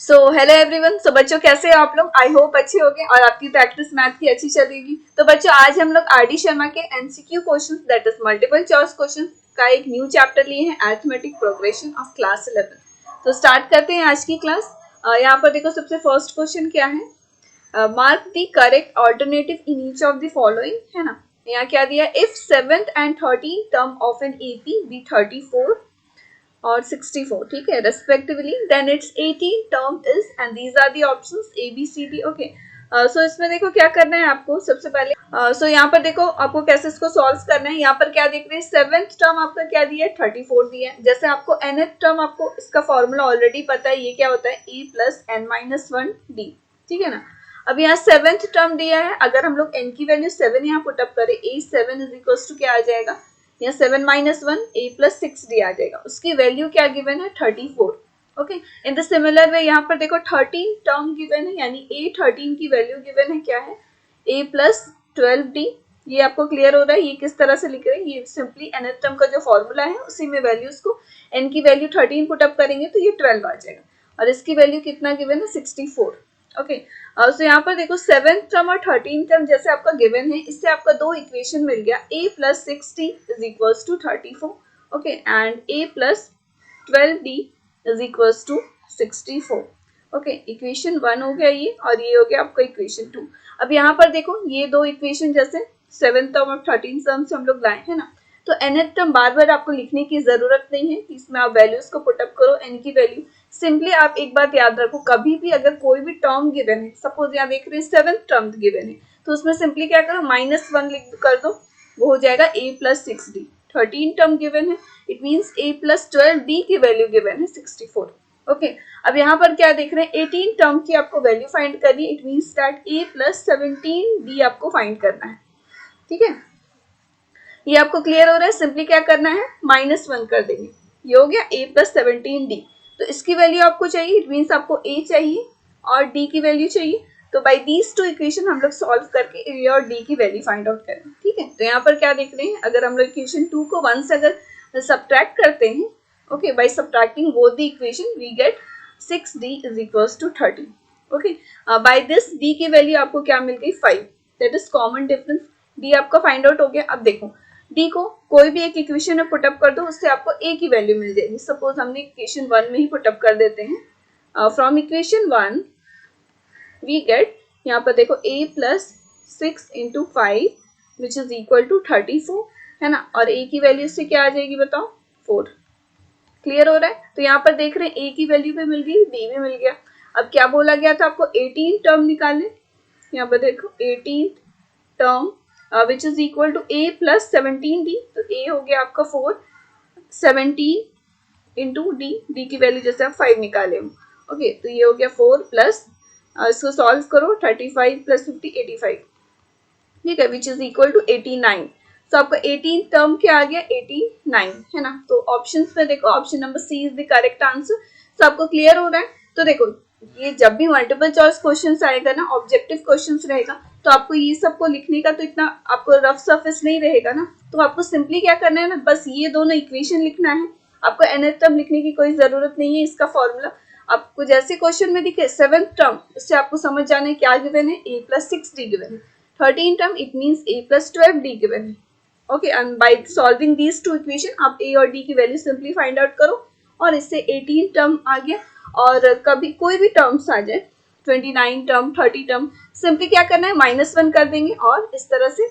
So hello everyone. सो बच्चों कैसे हो आप लोग? आई होप अच्छे होंगे और आपकी प्रैक्टिस मैथ की अच्छी चलेगी। तो बच्चों आज हम लोग आर डी शर्मा के MCQ questions that is multiple choice questions का एक न्यू चैप्टर लिए हैं, अरिथमेटिक प्रोग्रेशन ऑफ क्लास 11। तो स्टार्ट करते हैं आज की क्लास। यहाँ पर देखो सबसे फर्स्ट क्वेश्चन क्या है, mark the correct alternative in each of the following, है ना। यहाँ क्या दिया, if 7th and 13th term of an AP be 34 और 64, ठीक है, respectively, then it's 18 term is, and these are the options A B C D. Okay, so इसमें देखो क्या करना है आपको सबसे पहले। सो यहाँ पर देखो आपको कैसे इसको सॉल्व करना है। यहाँ पर क्या देख रहे हैं, 7th टर्म आपका क्या दिया है, 34 दिया है। जैसे आपको nth टर्म, आपको इसका फॉर्मूला ऑलरेडी पता है, ये क्या होता है, e plus n minus 1 d, ठीक है ना। अब यहाँ 7th टर्म दिया है, अगर हम लोग n की वैल्यू 7 यहाँ पुटअप करें, a7 इज इक्वल टू क्या आ जाएगा, या 7 माइनस 1 a प्लस 6 डी आ जाएगा। उसकी वैल्यू क्या गिवन है, 34। ओके, इन द सिमिलर वे यहाँ पर देखो 13 टर्म गिवन है, यानी a13 की वैल्यू गिवन है क्या है, a प्लस 12d। ये आपको क्लियर हो रहा है, ये किस तरह से लिख रहे हैं, ये सिंपली nth टर्म का जो फॉर्मूला है उसी में वैल्यूज को, n की वैल्यू 13 पुटअप करेंगे तो ये 12 आ जाएगा, और इसकी वैल्यू कितना गिवन है, 64। ओके, तो यहाँ पर देखो 7th टर्म और 13th टर्म जैसे आपका गिवन है, इससे आपका दो इक्वेशन मिल गया, a plus 6d is equals to 34, okay, and a plus 12d is equals to 64। Okay, equation 1 हो गया ये, और ये हो गया आपका इक्वेशन 2। अब यहाँ पर देखो ये दो इक्वेशन जैसे 7th टर्म और 13th टर्म से हम लोग लाए हैं ना, तो nth टर्म बार बार आपको लिखने की जरूरत नहीं है, इसमें आप वैल्यूज को पुटअप करो, n की वैल्यू सिंपली आप एक बात याद रखो, कभी भी अगर कोई भी टर्म गिवन है, सपोज यहाँ देख रहे हैं 7th टर्म गिवन है, तो उसमें सिंपली क्या करो, -1 लिख कर दो, वो हो जाएगा a plus 6d। 13 term given है, it means a plus 12d की वैल्यू गिवन है 64। ओके, अब यहाँ पर क्या देख रहे हैं, 18 टर्म की आपको वैल्यू फाइंड करनी है, it means that a plus 17d आपको फाइंड करना है, ठीक है। ये आपको क्लियर हो रहा है, सिंपली क्या करना है, -1 कर देंगे, ये हो गया a प्लस 17d। तो इसकी वैल्यू आपको चाहिए, इट मीन्स आपको a चाहिए और d की वैल्यू चाहिए। तो बाय दीज टू इक्वेशन हम लोग सॉल्व करके a और d की वैल्यू फाइंड आउट करेंगे, ठीक है। तो यहाँ पर क्या देख रहे हैं, अगर हम लोग इक्वेशन 2 को 1 से अगर सब्ट्रैक्ट करते हैं, okay, by subtracting both the equation we get 6d is equals to 30। Okay, by this d की वैल्यू आपको क्या मिल गई, 5, that is common difference. d आपका फाइंड आउट हो गया। अब देखो d को कोई भी एक इक्वेशन में पुटअप कर दो, उससे आपको a की वैल्यू मिल जाएगी। सपोज हमने इक्वेशन 1 में ही पुटअप कर देते हैं, फ्रॉम इक्वेशन 1 वी गेट, यहाँ पर देखो a plus 6 into 5 which is equal to 34, है ना, और a की वैल्यू इससे क्या आ जाएगी बताओ, 4। क्लियर हो रहा है। तो यहाँ पर देख रहे हैं a की वैल्यू भी मिल गई, d भी मिल गया। अब क्या बोला गया था आपको, 18 टर्म निकालने, यहाँ पर देखो 18 term which is equal to a plus 17d। तो a हो गया आपका 4, 17 इंटू d की वैल्यू जैसे आप 5 निकाले हो। ओके, तो ये हो गया 4 प्लस, इसको सॉल्व करो, 35 प्लस 50 85, ठीक है, विच इज इक्वल टू 89। तो आपका 18 टर्म क्या आ गया, 89, है ना। तो ऑप्शन में देखो, option number C is the correct answer. तो आपको क्लियर हो रहा है। तो देखो ये जब भी मल्टीपल चॉइस क्वेश्चंस आएगा ना, ऑब्जेक्टिव क्वेश्चंस रहेगा, तो आपको ये सबको लिखने का तो इतना आपको रफ सरफेस नहीं रहेगा ना। तो आपको सिंपली क्या करना है ना, बस ये दोनों इक्वेशन लिखना है, आपको nth टर्म लिखने की कोई जरूरत नहीं है। इसका फॉर्मूला आपको जैसे क्वेश्चन में दिखे 7th टर्म, उससे आपको समझ जाना है क्या गिवन है, a प्लस 6d गिवन है। 13 term it means a plus 12d given है। Okay, and by solving these two equation आप a और d की वैल्यू सिंपली फाइंड आउट करो, और इससे 18 टर्म आ गया। और कभी कोई भी टर्म्स आ जाए, 29 टर्म, 30 टर्म, सिंपली क्या करना है, -1 कर देंगे और इस तरह से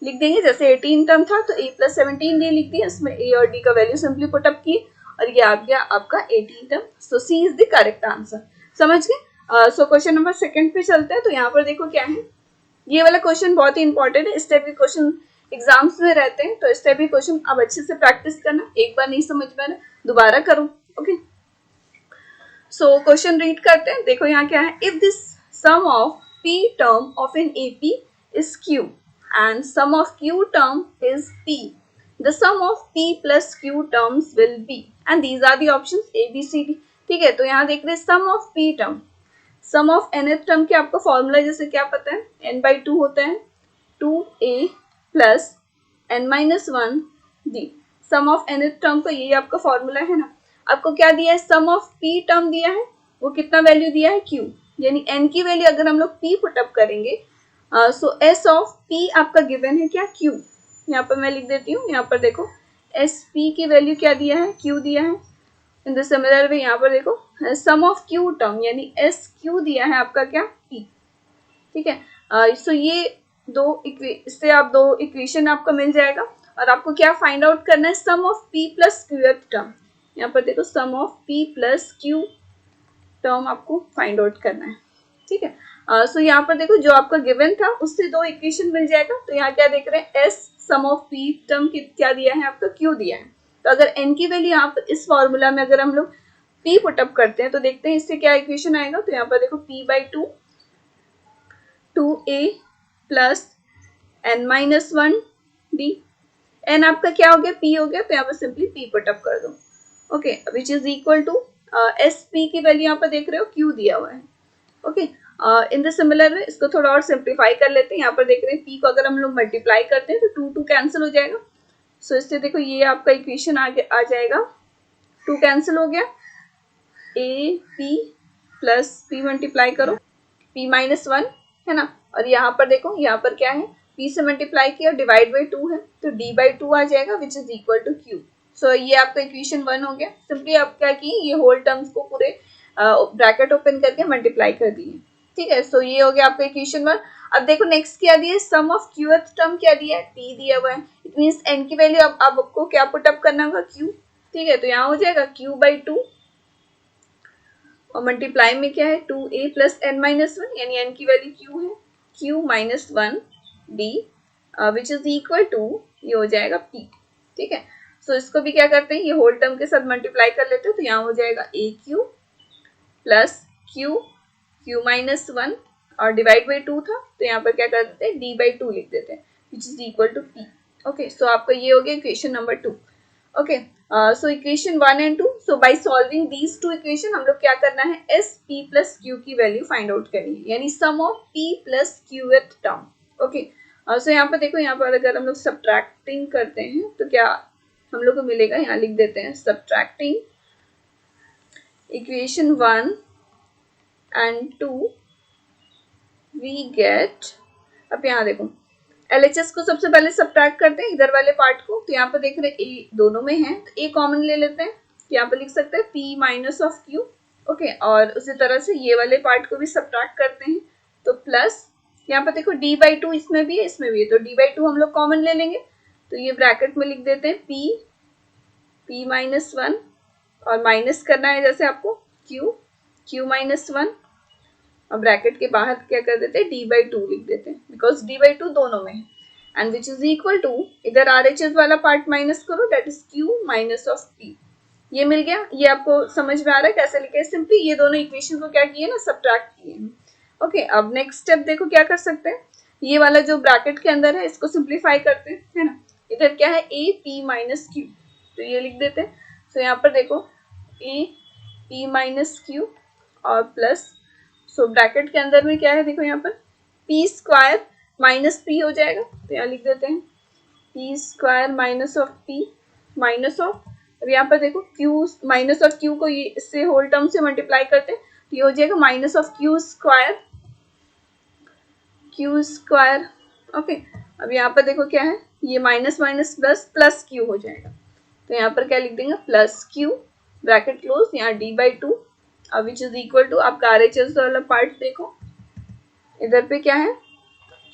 लिख देंगे। जैसे 18 टर्म था तो a प्लस 17d लिख दिया, इसमें a और d का वैल्यू सिंपली पुटअप किए, और ये आ गया आपका 18 term. So C is the correct answer. समझ गए। सो क्वेश्चन नंबर 2 पे चलते हैं। तो यहाँ पर देखो क्या है, ये वाला क्वेश्चन बहुत ही इंपॉर्टेंट है, इस टाइप के क्वेश्चन एग्जाम्स में रहते हैं, तो इस टाइप के क्वेश्चन अब अच्छे से प्रैक्टिस करना, एक बार नहीं समझ में दोबारा करो। ओके, सो क्वेश्चन रीड करते हैं। देखो यहाँ क्या है, if this sum of p term of an AP is q and sum of q term is p, the sum of p plus q terms will be, and these are the options a b c d। ठीक है, तो यहाँ देख रहे हैं sum of p term, sum of nth term के आपको formula जैसे क्या पता है, n/2 होता है, 2a plus n-1d। Sum of nth term का ये आपका फॉर्मूला है ना। आपको क्या दिया है, सम ऑफ p टर्म दिया है, वो कितना वैल्यू दिया है q, यानी n की वैल्यू अगर हम लोग p पुटअप करेंगे सो s ऑफ p आपका गिवन है क्या q। यहाँ पर मैं लिख देती हूँ, यहाँ पर देखो एस पी की वैल्यू क्या दिया है q दिया है। इन द सिमिलर वे यहाँ पर देखो सम ऑफ q टर्म यानी एस क्यू दिया है आपका क्या p। ठीक है, सो ये इससे आप दो इक्वेशन आपको मिल जाएगा और आपको क्या फाइंड आउट करना है sum of p plus q term. यहाँ पर देखो sum of p plus q term आपको फाइंड आउट करना है। ठीक है, सो यहाँ पर देखो जो आपका गिवन था उससे दो इक्वेशन मिल जाएगा। तो यहाँ क्या देख रहे हैं s sum of p term क्या दिया है आपका q दिया है। तो अगर n की वैल्यू यहाँ पर इस फॉर्मूला में अगर हम लोग p पुटअप करते हैं तो देखते हैं इससे क्या इक्वेशन आएगा। तो यहाँ पर देखो p by 2a plus n minus 1d, n आपका क्या हो गया p हो गया, तो यहाँ पर सिंपली p पुटअप कर दो। Okay, which is equal to S P की वैल्यू यहाँ पर देख रहे हो q दिया हुआ है। Okay, in the similar way इसको थोड़ा और सिंप्लीफाई कर लेते हैं। यहाँ पर देख रहे हैं p को अगर हम लोग मल्टीप्लाई करते हैं तो 2 कैंसिल हो जाएगा। सो इससे देखो ये आपका इक्वेशन आ जाएगा, 2 कैंसिल हो गया, A P plus P multiply करो p माइनस 1 है ना। और यहाँ पर देखो यहाँ पर क्या है p से मल्टीप्लाई किया डिवाइड बाई 2 है तो d बाई 2 आ जाएगा which is equal to q। So ये आपका इक्वेशन 1 हो गया। सिंपली आप क्या किए ये होल टर्म्स को पूरे ब्रैकेट ओपन करके मल्टीप्लाई कर दिए। ठीक है, सो ये हो गया आपका इक्वेशन 1। अब देखो नेक्स्ट क्या दिया है सम ऑफ क्यूथ टर्म क्या दिया है t दिया हुआ है। इट मीन्स n की वैल्यू अब आपको क्या पुटअप करना होगा q। ठीक है, तो यहाँ हो जाएगा q बाई 2 और मल्टीप्लाई में क्या है 2a प्लस n माइनस 1 यानी n की वैल्यू q है q minus 1d which is equal to ये हो जाएगा p। ठीक है, सो इसको भी क्या करते हैं ये होल टर्म के साथ मल्टीप्लाई कर लेते हैं तो यहाँ हो जाएगा a Q plus q minus 1 और डिवाइड बाई 2 था तो यहाँ पर क्या कर देते हैं d बाई 2 लिख देते हैं which is equal to p। Okay, so आपका ये हो गया equation number 2। Okay, so equation 1 and 2। So by solving these two equation हम लोग क्या करना है एस पी प्लस क्यू की वैल्यू फाइंड आउट करनी है यानी sum of p plus q th term. Okay, so यहाँ पर देखो यहाँ पर अगर हम लोग सब्ट्रैक्टिंग करते हैं तो क्या हम लोग को मिलेगा, यहाँ लिख देते हैं subtracting equation 1 and 2 we get. अब यहाँ देखो LHS को सबसे पहले सब्ट्रैक्ट करते हैं इधर वाले पार्ट को। तो यहाँ पर देख रहे हैं a दोनों में है तो a कॉमन ले लेते हैं, यहाँ पर लिख सकते हैं p minus of q। Okay, और उसी तरह से ये वाले पार्ट को भी सब्ट्रैक्ट करते हैं तो प्लस यहाँ पर देखो d बाई 2 इसमें भी है इसमें भी है तो d बाई 2 हम लोग कॉमन ले लेंगे तो ये ब्रैकेट में लिख देते हैं p माइनस 1 और माइनस करना है जैसे आपको q माइनस 1 और ब्रैकेट के बाहर क्या कर देते हैं d बाई 2 लिख देते हैं बिकॉज d बाई 2 दोनों में है and which is equal to इधर RHS वाला पार्ट माइनस करो that is q minus of p। ये मिल गया। ये आपको समझ में आ रहा है कैसे लिखे, सिंपली ये दोनों इक्वेशन को क्या किए ना सब्ट्रैक्ट किए। ओके, अब नेक्स्ट स्टेप देखो क्या कर सकते हैं, ये वाला जो ब्रैकेट के अंदर है इसको सिंप्लीफाई करते हैं है ना। इधर क्या है a p माइनस q तो ये लिख देते हैं। सो यहाँ पर देखो a p माइनस q और प्लस सो ब्रैकेट के अंदर में क्या है देखो यहाँ पर p स्क्वायर माइनस p हो जाएगा तो यहाँ लिख देते हैं p square minus of p minus of. अब यहाँ पर देखो q माइनस ऑफ q को ये इससे होल टर्म से मल्टीप्लाई करते हैं तो ये हो जाएगा minus of q square. Okay, अब यहाँ पर देखो क्या है ये minus minus plus plus q हो जाएगा तो यहाँ पर क्या लिख देंगे प्लस q ब्रैकेट क्लोज यहाँ d by 2 which is equal to आपका RHS वाला पार्ट देखो इधर पे क्या है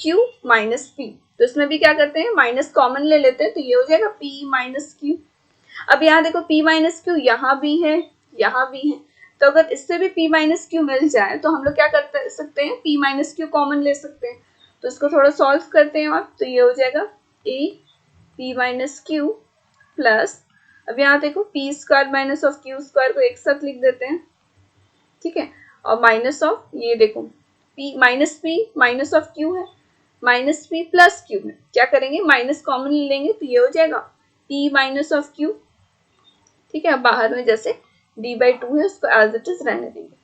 q माइनस p तो इसमें भी क्या करते हैं माइनस कॉमन ले लेते हैं तो ये हो जाएगा p माइनस q। अब यहाँ देखो p माइनस q यहाँ भी है तो अगर इससे भी p माइनस q मिल जाए तो हम लोग क्या कर सकते हैं p माइनस q कॉमन ले सकते हैं तो इसको थोड़ा सॉल्व करते हैं और तो ये हो जाएगा a p minus q plus अब यहाँ देखो p square minus of q square को एक साथ लिख देते हैं। ठीक है, और माइनस ऑफ ये देखो p माइनस ऑफ q है माइनस p प्लस q है क्या करेंगे माइनस कॉमन लेंगे तो ये हो जाएगा p माइनस ऑफ q। ठीक है, अब बाहर में जैसे d बाई 2 है उसको एज इट इज रहने देंगे।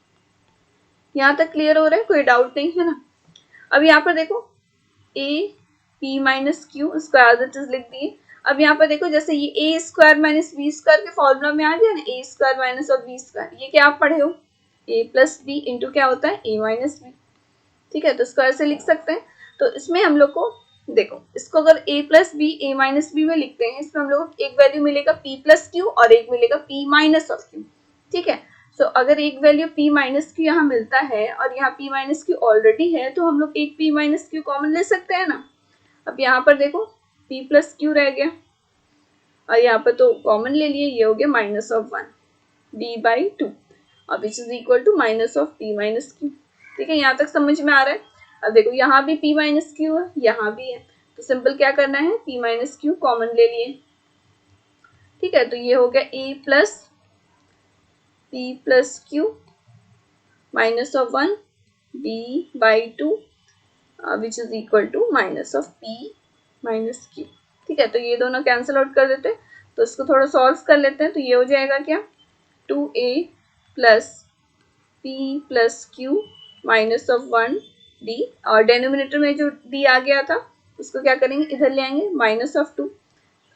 यहाँ तक क्लियर हो रहा है, कोई डाउट नहीं है ना। अब यहाँ पर देखो a p माइनस q उसको एज इट इज लिख दिए। अब यहाँ पर देखो जैसे ये a square minus b square के फॉर्मूला में आ गया ना a स्क्वायर माइनस और b स्क्वायर, ये क्या आप पढ़े हो a प्लस बी इंटू क्या होता है a माइनस बी, ठीक है। तो इसको ऐसे लिख सकते हैं। तो इसमें हम लोग को देखो, इसको अगर a plus B a minus B में लिखते हैं, इसमें हम लोग को एक वैल्यू मिलेगा p प्लस क्यू और एक मिलेगा p माइनस ऑफ क्यू, ठीक है। सो अगर एक वैल्यू p माइनस क्यू यहाँ मिलता है और यहाँ p माइनस क्यू ऑलरेडी है, तो हम लोग एक p माइनस क्यू कॉमन ले सकते हैं ना। अब यहाँ पर देखो p प्लस क्यू रह गया और यहाँ पर तो कॉमन ले लिए, ये हो गया माइनस ऑफ 1 b बाई 2 और which is equal to minus of p minus Q, ठीक है। यहाँ तक समझ में आ रहा है। अब देखो यहाँ भी p माइनस क्यू है, यहाँ भी है, तो सिंपल क्या करना है, p माइनस क्यू कॉमन ले लिए, ठीक है। तो ये हो गया a plus p plus Q minus of 1 b by 2 which is equal to minus of p minus Q, ठीक है। तो ये दोनों कैंसिल आउट कर देते हैं, तो इसको थोड़ा सॉल्व कर लेते हैं। तो ये हो जाएगा क्या, 2a plus p plus Q minus of 1d और डेनोमिनेटर में जो d आ गया था उसको क्या करेंगे, इधर ले आएंगे माइनस ऑफ 2।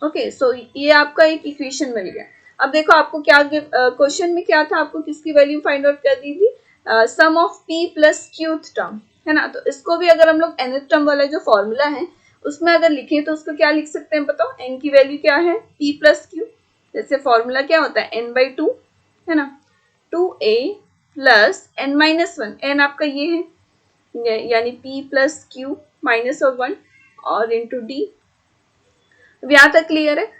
ओके, सो ये आपका एक इक्वेशन मिल गया। अब देखो आपको क्या क्वेश्चन में क्या था, आपको किसकी वैल्यू फाइंड आउट कर दी थी, sum of p plus क्यूथ term, है ना। तो इसको भी अगर हम लोग nth टर्म वाला जो फॉर्मूला है उसमें अगर लिखें तो उसको क्या लिख सकते हैं बताओ, n की वैल्यू क्या है p प्लस क्यू, जैसे फॉर्मूला क्या होता है n बाई 2, है ना, 2a plus n minus 1, n आपका ये है यानी p plus Q minus of 1 और इंटू d। अब यहाँ तक क्लियर है।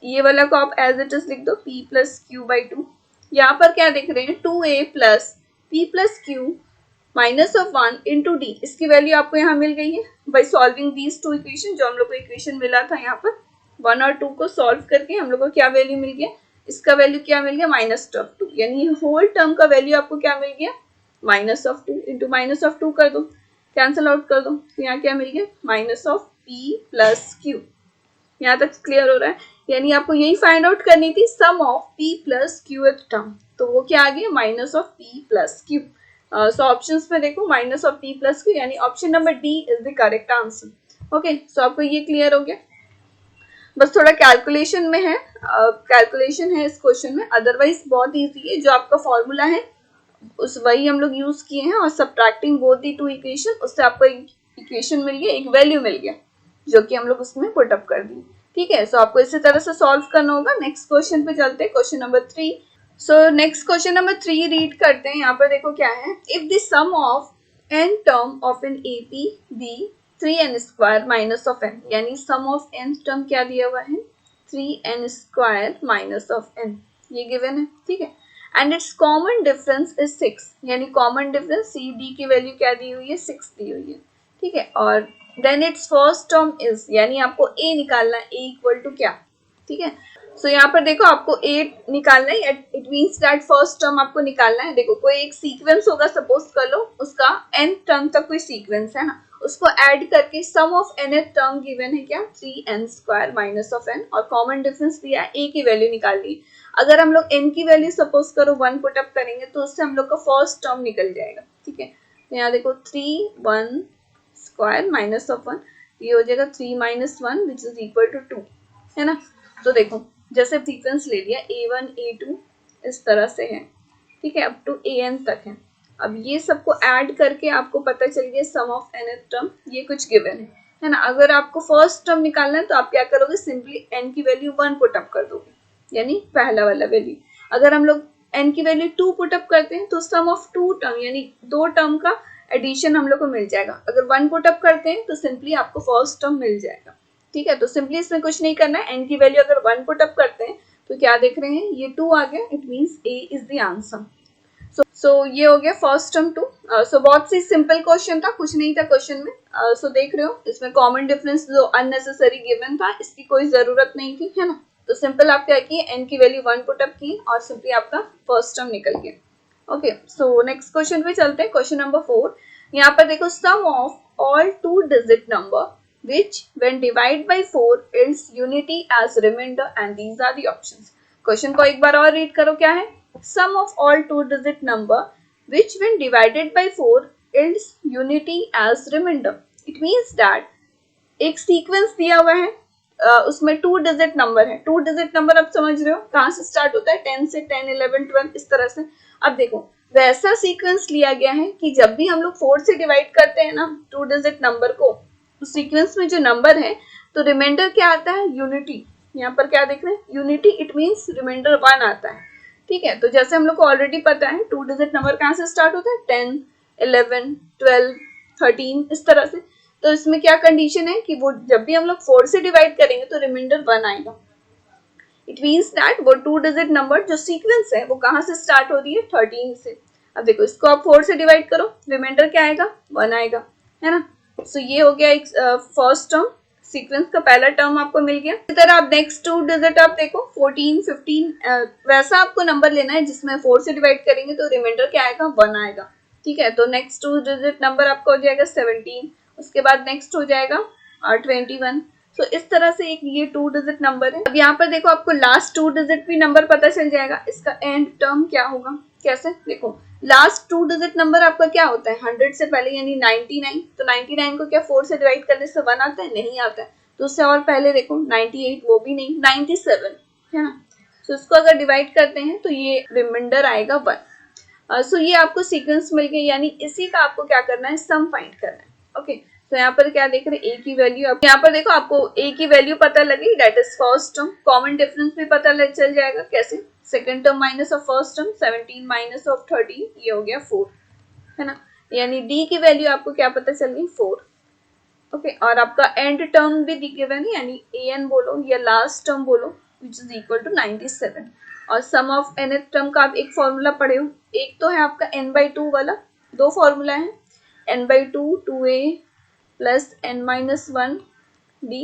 ये वाला को आप एज इट इज लिख दो p प्लस क्यू बाई 2। यहाँ पर क्या देख रहे हैं, 2a plus p plus Q minus of 1 into D, इसकी वैल्यू आपको यहाँ मिल गई है by solving these two equation. जो हम लोग को इक्वेशन मिला था यहाँ पर 1 और 2 को सॉल्व करके हम लोग को क्या वैल्यू मिल गया, इसका वैल्यू क्या मिल गया माइनस ऑफ 2, यानी होल टर्म का वैल्यू आपको क्या मिल गया minus of 2 into minus of 2 कर दो, कैंसिल आउट कर दो, तो यहाँ क्या मिल गया minus of p plus Q. यहाँ तक क्लियर हो रहा है, यानी आपको यही फाइंड आउट करनी थी sum of p plus q term, तो वो क्या आ गया minus of p plus q. So options में देखो minus of p plus q, यानी option number D is the correct answer. Okay, so आपको ये क्लियर हो गया। बस थोड़ा कैलकुलेशन में है, कैलकुलेशन है इस क्वेश्चन में, अदरवाइज बहुत इजी है। जो आपका फॉर्मूला है उस वही हम लोग यूज किए हैं और subtracting both the two equation, उससे आपको एक इक्वेशन मिल गया, एक वैल्यू मिल गया जो कि हम लोग उसमें पुट अप कर दी, ठीक है। सो आपको इसी तरह से सॉल्व करना होगा। नेक्स्ट क्वेश्चन पे चलते हैं, question number 3। So next question number 3 read करते हैं। यहाँ पर देखो क्या है, if the sum of n term of an AP be 3n square minus of n, यानी सम ऑफ n टर्म क्या दिया हुआ है 3n square minus of n, ये गिवन है, ठीक है। And it's common difference is 6, यानी कॉमन डिफरेंस सी डी की वैल्यू क्या दी हुई है 6 दी हुई है, ठीक है। और then its first term is, यानी आपको a निकालना है, a इक्वल टू क्या, ठीक है। सो यहाँ पर देखो आपको a निकालना है, it means that first term आपको निकालना है। देखो कोई एक सीक्वेंस होगा, सपोज कर लो उसका n टर्म तक कोई सीक्वेंस है ना, उसको ऐड करके सम ऑफ nth टर्म गिवन है क्या 3n square minus of n, और कॉमन डिफरेंस दिया है a की वैल्यू निकालनी। अगर हम लोग n की वैल्यू सपोज करो 1 पुट अप करेंगे तो उससे हम लोग का फर्स्ट टर्म निकल जाएगा, ठीक है। तो यहाँ देखो 3 स्क्वायर माइनस ऑफ 1, ये हो जाएगा 3 minus 1 which is equal to 2, है ना। तो देखो जैसे सीक्वेंस ले लिया a1 a2 इस तरह से है, ठीक है, अप टू an तक है। अब ये सबको ऐड करके आपको पता चल गया सम ऑफ nth टर्म, ये कुछ गिवन है ना। अगर आपको फर्स्ट टर्म निकालना है तो आप क्या करोगे, सिंपली n की वैल्यू 1 पुट अप कर दोगे, यानी पहला वाला वैल्यू। अगर हम लोग n की वैल्यू 2 पुट अप करते हैं तो सम ऑफ 2 टर्म यानी 2 टर्म का एडिशन हम लोग को मिल जाएगा। अगर 1 पुट अप करते हैं तो सिंपली आपको फर्स्ट टर्म मिल जाएगा, ठीक है। तो सिंपली इसमें कुछ नहीं करना है, n की वैल्यू अगर 1 पुट अप करते हैं तो क्या देख रहे हैं, ये 2 आ गया, it means a is the answer. So ये हो गया फर्स्ट टर्म 2। सो बहुत सी सिंपल क्वेश्चन था, कुछ नहीं था क्वेश्चन में। सो देख रहे हो इसमें कॉमन डिफरेंस जो अननेसेसरी गिवन था इसकी कोई जरूरत नहीं थी, है ना। तो सिंपल आप क्या किए, n की वैल्यू 1 पुट अप की और सिंपली आपका फर्स्ट टर्म निकल गया। ओके, सो नेक्स्ट क्वेश्चन पे चलते हैं, क्वेश्चन नंबर 4। यहाँ पर देखो sum of all 2 digit number which when divided by 4 yields unity as remainder and these are the options। Question को एक बार और रीड करो, क्या है, sum of all 2 digit number which when divided by 4 yields unity as remainder। it means that एक sequence दिया हुआ है, उसमें 2 डिजिट नंबर है। 2 डिजिट नंबर आप समझ रहे हो कहाँ से स्टार्ट होता है, 10 से 10 11 12 इस तरह से। अब देखो वैसा सीक्वेंस लिया गया है कि जब भी हम लोग 4 से डिवाइड करते हैं ना 2 डिजिट नंबर को, उस सीक्वेंस में जो नंबर है तो रिमाइंडर क्या आता है, यूनिटी। यहाँ पर क्या देख रहे हैं, यूनिटी, इट मीन्स रिमाइंडर 1 आता है। ठीक है, तो जैसे हम लोग को ऑलरेडी पता है 2 डिजिट नंबर कहाँ से स्टार्ट होता है, 10, 11, 12, 13, इस तरह से। तो इसमें क्या कंडीशन है कि वो जब भी हम लोग 4 से डिवाइड करेंगे तो रिमाइंडर 1 आएगा। इट मीन्स दैट वो 2 डिजिट नंबर जो सीक्वेंस है वो कहाँ से स्टार्ट हो रही है, 13 से। अब देखो इसको आप 4 से डिवाइड करो, रिमाइंडर क्या आएगा, 1 आएगा, है ना। सो ये हो गया एक फर्स्ट टर्म, सीक्वेंस का पहला टर्म आपको मिल गया। इसी तरह आप नेक्स्ट 2 डिजिट आप देखो 14, 15, वैसा आपको नंबर लेना है जिसमें 4 से डिवाइड करेंगे तो रिमाइंडर क्या आएगा, 1 आएगा। ठीक है, तो नेक्स्ट 2 डिजिट नंबर आपका हो जाएगा 17, उसके बाद नेक्स्ट हो जाएगा 21। तो इस तरह से एक ये 2 डिजिट नंबर है। अब यहाँ पर देखो आपको लास्ट 2 डिजिट भी नंबर पता चल जाएगा, इसका एंड टर्म क्या होगा, कैसे, देखो लास्ट 2 डिजिट नंबर आपका क्या होता है, 100 से पहले यानी 99। तो 99 को क्या 4 से डिवाइड करने से 1 आता है, नहीं आता है। तो उससे और पहले देखो 98, वो भी नहीं, 97, है ना। तो इसको अगर डिवाइड करते हैं तो ये रिमाइंडर आएगा 1। सो ये आपको सीक्वेंस मिल गई, यानी इसी का आपको क्या करना है, सम फाइंड करना है। ओके, तो यहाँ पर क्या देख रहे हैं, ए की वैल्यू, यहाँ पर देखो आपको ए की वैल्यू पता लगी, that is first term. Common difference भी पता चल जाएगा, कैसे, second term minus of first term, 17 minus of 13, ये हो गया 4, है ना। यानी डी की वैल्यू आपको क्या पता चल गई, 4। ओके, और आपका एंड टर्म भी गिवन है, यानी ए एन बोलो या लास्ट टर्म बोलो, विच इज इक्वल टू 97। और सम ऑफ nth टर्म का आप एक फॉर्मूला पढ़े हो, एक तो है आपका n/2 वाला, दो फॉर्मूला है, n/2 2a प्लस n-1d।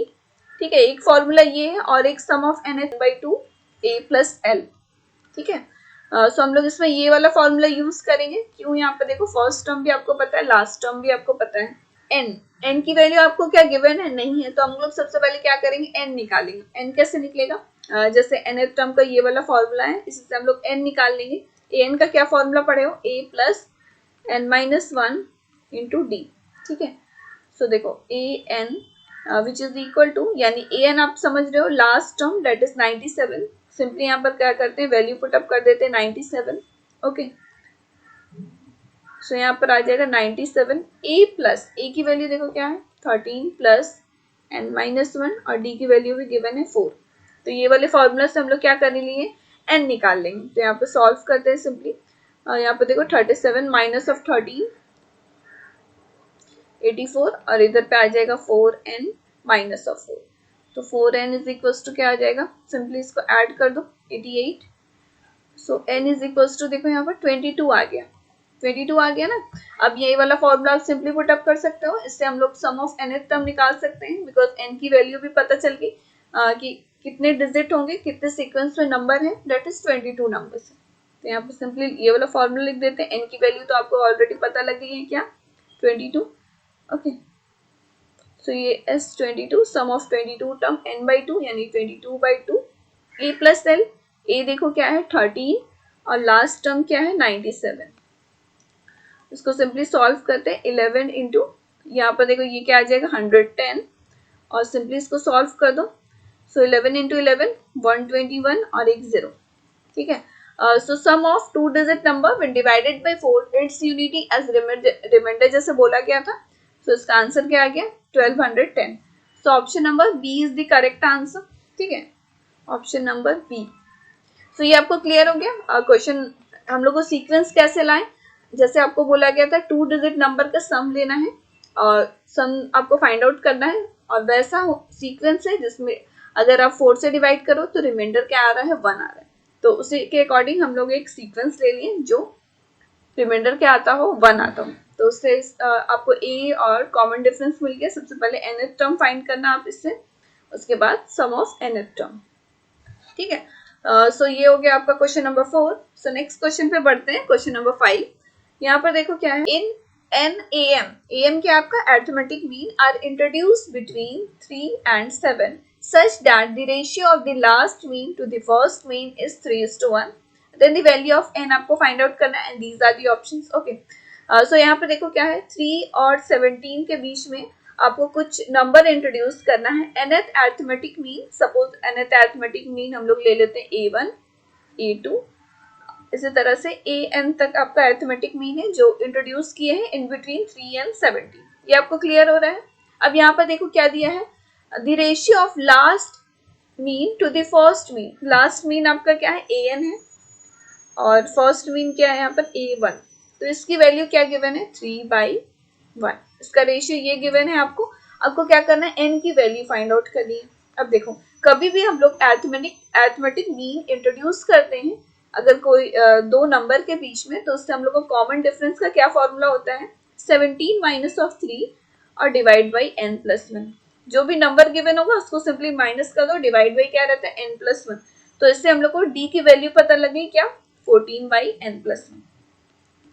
ठीक है, एक फॉर्मूला ये है और एक sum of n/2 a plus l। ठीक है, सो हम लोग इसमें ये वाला फॉर्मूला यूज करेंगे। क्यों, यहाँ पे देखो फर्स्ट टर्म भी आपको पता है, लास्ट टर्म भी आपको पता है। n की वैल्यू आपको क्या गिवन है, नहीं है, तो हम लोग सबसे पहले क्या करेंगे, n निकालेंगे। n कैसे निकलेगा, जैसे nth टर्म का ये वाला फॉर्मूला है, इससे हम लोग n निकाल लेंगे। an का क्या फॉर्मूला पढ़े हो, a plus n-1 into D. ठीक है, सो देखो an which is equal to, यानी an आप समझ रहे हो last term that is 97। Simply यहाँ पर क्या करते हैं, वैल्यू पुट अप कर देते हैं 97। ओके, सो यहाँ पर आ जाएगा 97, a प्लस, a की वैल्यू देखो क्या है 13 प्लस n-1 और d की वैल्यू भी गिवन है 4। तो ये वाले फॉर्मूला से हम लोग क्या करने लिए, n निकाल लेंगे। तो यहाँ पे सॉल्व करते हैं सिंपली। यहाँ पे देखो 37 माइनस ऑफ 13 84, और इधर पे आ जाएगा 4n माइनस ऑफ 4। तो 4n इज इक्वल टू क्या आ जाएगा, सिंपली इसको ऐड कर दो 88। सो n इज इक्वल टू देखो यहाँ पर 22 आ गया, 22 आ गया ना। अब ये वाला फॉर्मूला आप सिंपली पुट अप कर सकते हो, इससे हम लोग सम ऑफ nth टर्म निकाल सकते हैं, बिकॉज n की वैल्यू भी पता चल गई कि कितने डिजिट होंगे, कितने सीक्वेंस में नंबर है, दैट इज 22 नंबर है। तो यहाँ पर सिंपली ये वाला फॉर्मूला लिख देते हैं। n की वैल्यू तो आपको ऑलरेडी पता लग गई है, क्या 22। ओके, सो ये S22 some of 22 term n/2 यानी 22/2 a प्लस l। a देखो क्या है 13 और लास्ट टर्म क्या है 97। इसको सिंपली सॉल्व करते हैं 11 इंटू, यहाँ पर देखो ये क्या आ जाएगा 110, और सिंपली इसको सॉल्व कर दो। सो 11 इंटू 11 121 और एक 0। ठीक है, so sum of 2 digit number when divided by 4 it's unity as remainder जैसे बोला गया था। सो इसका आंसर क्या आ गया 1210। So option number B is the correct answer. ठीक है, ऑप्शन नंबर बी। सो ये आपको क्लियर हो गया। क्वेश्चन हम लोग को सीक्वेंस कैसे लाएं, जैसे आपको बोला गया था 2 डिजिट नंबर का सम लेना है और सम आपको फाइंड आउट करना है, और वैसा सीक्वेंस है जिसमें अगर आप 4 से डिवाइड करो तो रिमाइंडर क्या आ रहा है 1 आ रहा है। तो उसी के अकॉर्डिंग हम लोग एक सीक्वेंस ले लिए जो रिमाइंडर क्या आता हो 1 आता हो। तो उससे आपको ए और कॉमन डिफरेंस मिल गया। सबसे पहले nth टर्म फाइंड करना आप इससे, उसके बाद सम ऑफ nth टर्म। ठीक है, सो ये हो गया आपका क्वेश्चन नंबर 4। सो नेक्स्ट क्वेश्चन पे बढ़ते हैं, क्वेश्चन नंबर 5। यहाँ पर देखो क्या है, इन am क्या आपका arithmetic mean are introduce between 3 and 7 such that the ratio of the last mean to the first mean is 3:1. Then the value of n आपको फाइंड आउट करना है, and these are the options. Okay, so यहाँ पे देखो क्या है 3 और 17 के बीच में आपको कुछ नंबर इंट्रोड्यूस करना है। nth arithmetic mean, suppose nth arithmetic mean हम लोग ले लेते हैं a1, a2, इसी तरह से ए एन तक आपका अरिथमेटिक मीन है जो इंट्रोड्यूस किए हैं इन बिटवीन 3 and 17। ये आपको क्लियर हो रहा है। अब यहाँ पर देखो क्या दिया है, the ratio of last mean to the first mean. Last mean आपका क्या है, ए एन है, और फर्स्ट मीन क्या है यहाँ पर, ए वन। तो इसकी वैल्यू क्या गिवन है, 3/1। इसका रेशियो ये गिवन है आपको। आपको क्या करना है, एन की वैल्यू फाइंड आउट करनी है। अब देखो कभी भी हम लोग अरिथमेटिक मीन इंट्रोड्यूस करते हैं अगर कोई दो नंबर के बीच में, तो उससे हम लोग को कॉमन डिफरेंस का क्या फॉर्मूला होता है, 17 माइनस ऑफ 3 और डिवाइड बाई n+1। जो भी नंबर गिवन होगा उसको सिंपली माइनस कर दो, डिवाइड बाई क्या रहता है, n+1। तो इससे हम लोग को d की वैल्यू पता लगी क्या, 14/n+1।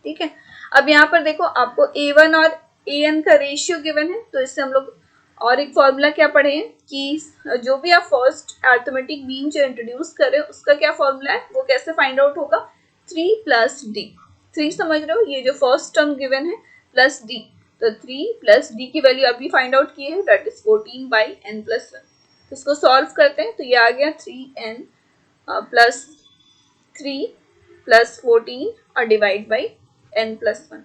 ठीक है। अब यहाँ पर देखो आपको a1 और an का रेशियो गिवन है, तो इससे हम लोग और एक फॉर्मूला क्या पढ़े हैं कि जो भी आप फर्स्ट अरिथमेटिक मीन जो इंट्रोड्यूस कर रहे हो उसका क्या फॉर्मूला है, वो कैसे फाइंड आउट होगा, 3 + d। 3 समझ रहे हो, ये जो फर्स्ट टर्म गिवन है प्लस d, तो 3 + d की वैल्यू अभी फाइंड आउट किए हैं, दैट इज 14/n+1। तो इसको सॉल्व करते हैं, तो ये आ गया 3n + 3 + 14 और divide by n+1,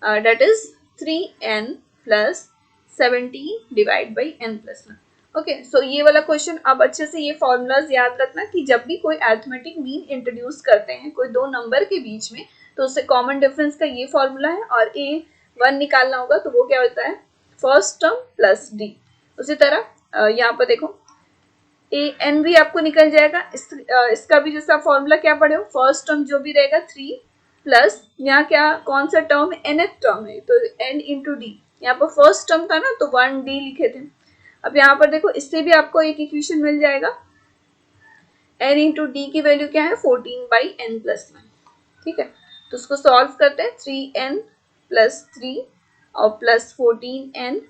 that is 3n + 17 divide by n+1। Okay, so ये वाला क्वेश्चन अब अच्छे से ये फॉर्मूलाज याद रखना कि जब भी कोई अरिथमेटिक मीन इंट्रोड्यूस करते हैं कोई दो नंबर के बीच में, तो उससे कॉमन डिफरेंस का ये फॉर्मूला है, और a1 निकालना होगा तो वो क्या होता है, फर्स्ट टर्म प्लस d। उसी तरह यहाँ पर देखो an भी आपको निकल जाएगा। इसका भी जैसा फॉर्मूला क्या पढ़े हो, फर्स्ट टर्म जो भी रहेगा 3 प्लस यहाँ क्या कौन सा टर्म है, nth टर्म है, तो n इंटू डी। यहाँ पर फर्स्ट टर्म था ना तो 1d लिखे थे। अब यहाँ पर देखो इससे भी आपको एक इक्वेशन मिल जाएगा, n इंटू डी की वैल्यू क्या है, 14/n+1। ठीक है, तो उसको सॉल्व करते हैं, 3n + 3 और प्लस 14n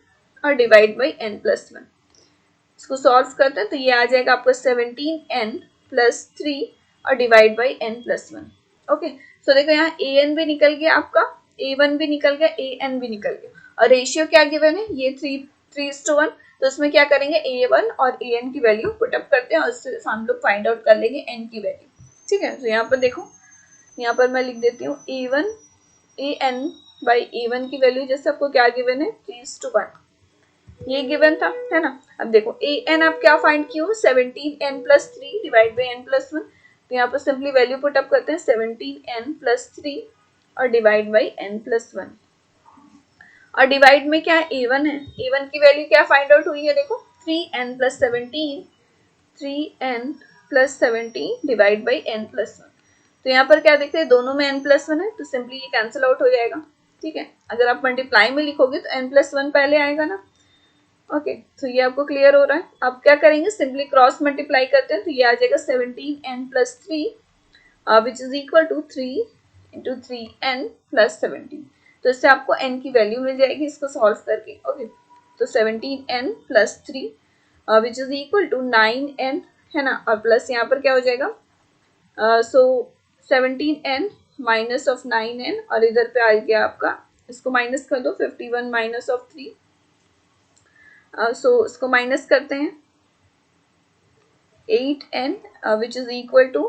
और डिवाइड बाई n+1। इसको सॉल्व करते हैं तो ये आ जाएगा आपको 17n + 3 और डिवाइड बाई n+1। ओके, सो देखो यहाँ an भी निकल गया आपका, a1 भी निकल गया, an भी निकल गया, और रेशियो क्या गिवन है, ये 3:1। तो इसमें क्या करेंगे, a1 और an की वैल्यू पुटअप करते हैं और उससे हम लोग फाइंड आउट कर लेंगे n की वैल्यू। ठीक है, तो यहाँ पर देखो, यहाँ पर मैं लिख देती हूँ an/a1 की वैल्यू जैसे आपको क्या गिवन है, 3:1 ये गिवन था, है ना। अब देखो an आप क्या फाइंड किए हो, 17n + 3 डिवाइड बाई n+1। तो यहाँ पर सिंपली वैल्यू पुट अप करते हैं, 17n + 3 और डिवाइड बाई n+1। और डिवाइड में क्या है, a1 है, a1 की वैल्यू क्या फाइंड आउट हुई है, देखो 3n + 17, 3n + 17 divide by n+1। तो यहाँ पर क्या देखते हैं, दोनों में n+1 है, तो सिंपली ये कैंसिल आउट हो जाएगा। ठीक है, अगर आप मल्टीप्लाई में लिखोगे तो n+1 पहले आएगा ना। ओके, तो ये आपको क्लियर हो रहा है। अब क्या करेंगे, सिंपली क्रॉस मल्टीप्लाई करते हैं, तो ये आ जाएगा 17n + 3 which is equal to 3 × 3n + 17। तो इससे आपको n की वैल्यू मिल जाएगी इसको सॉल्व करके। ओके, तो 17n + 3 which is equal to 9n, है ना, और प्लस यहाँ पर क्या हो जाएगा, सो 17n माइनस ऑफ 9n, और इधर पे आ गया आपका, इसको माइनस कर दो, 51 माइनस ऑफ 3। सो इसको माइनस करते हैं, 8n which is equal to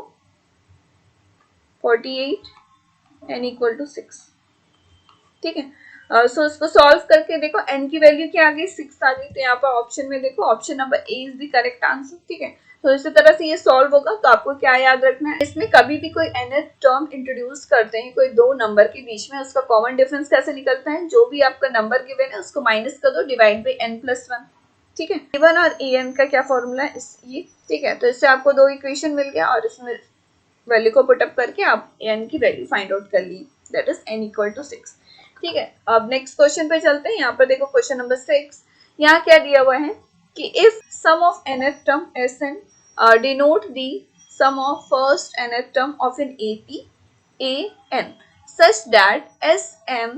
48 n equal to 6। ठीक है, सो इसको सॉल्व करके देखो n की वैल्यू क्या आ गई, 6 आ गई। तो यहाँ पर ऑप्शन में देखो, option number A is the correct answer. ठीक है, तो इसी तरह से ये सॉल्व होगा। तो आपको क्या याद रखना है, इसमें कभी भी कोई nth टर्म इंट्रोड्यूस करते हैं कोई दो नंबर के बीच में, उसका कॉमन डिफरेंस कैसे निकलता है, जो भी आपका नंबर गिवन है उसको माइनस कर दो, डिवाइड बाई n+1। ठीक है, a1 और an का क्या फॉर्मूला है, ये। ठीक है, तो इससे आपको दो इक्वेशन मिल गया, और इसमें वैल्यू को पुटअप करके आप n की वैल्यू फाइंड आउट कर ली, that is n equal to 6। ठीक है, अब नेक्स्ट क्वेश्चन पे चलते हैं। यहाँ पर देखो क्वेश्चन नंबर 6, यहाँ क्या दिया हुआ है कि if sum of nth term Sn denote the sum of first nth term of an AP an such that Sm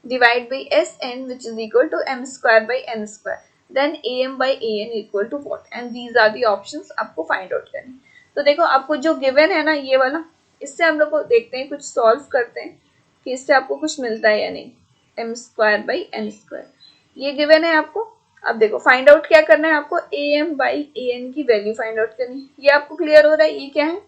divided by Sn which is equal to m² by n², then am by an equal to what, and these are the options आपको find out करनी। तो देखो आपको जो given है ना ये वाला, इससे हम लोग को देखते हैं, कुछ सॉल्व करते हैं कि इससे आपको कुछ मिलता है या नहीं, m²/n², ये गिवन है आपको। अब देखो फाइंड आउट क्या करना है आपको, am by an की वैल्यू फाइंड आउट करनी है। ये आपको क्लियर हो रहा है, ये क्या है,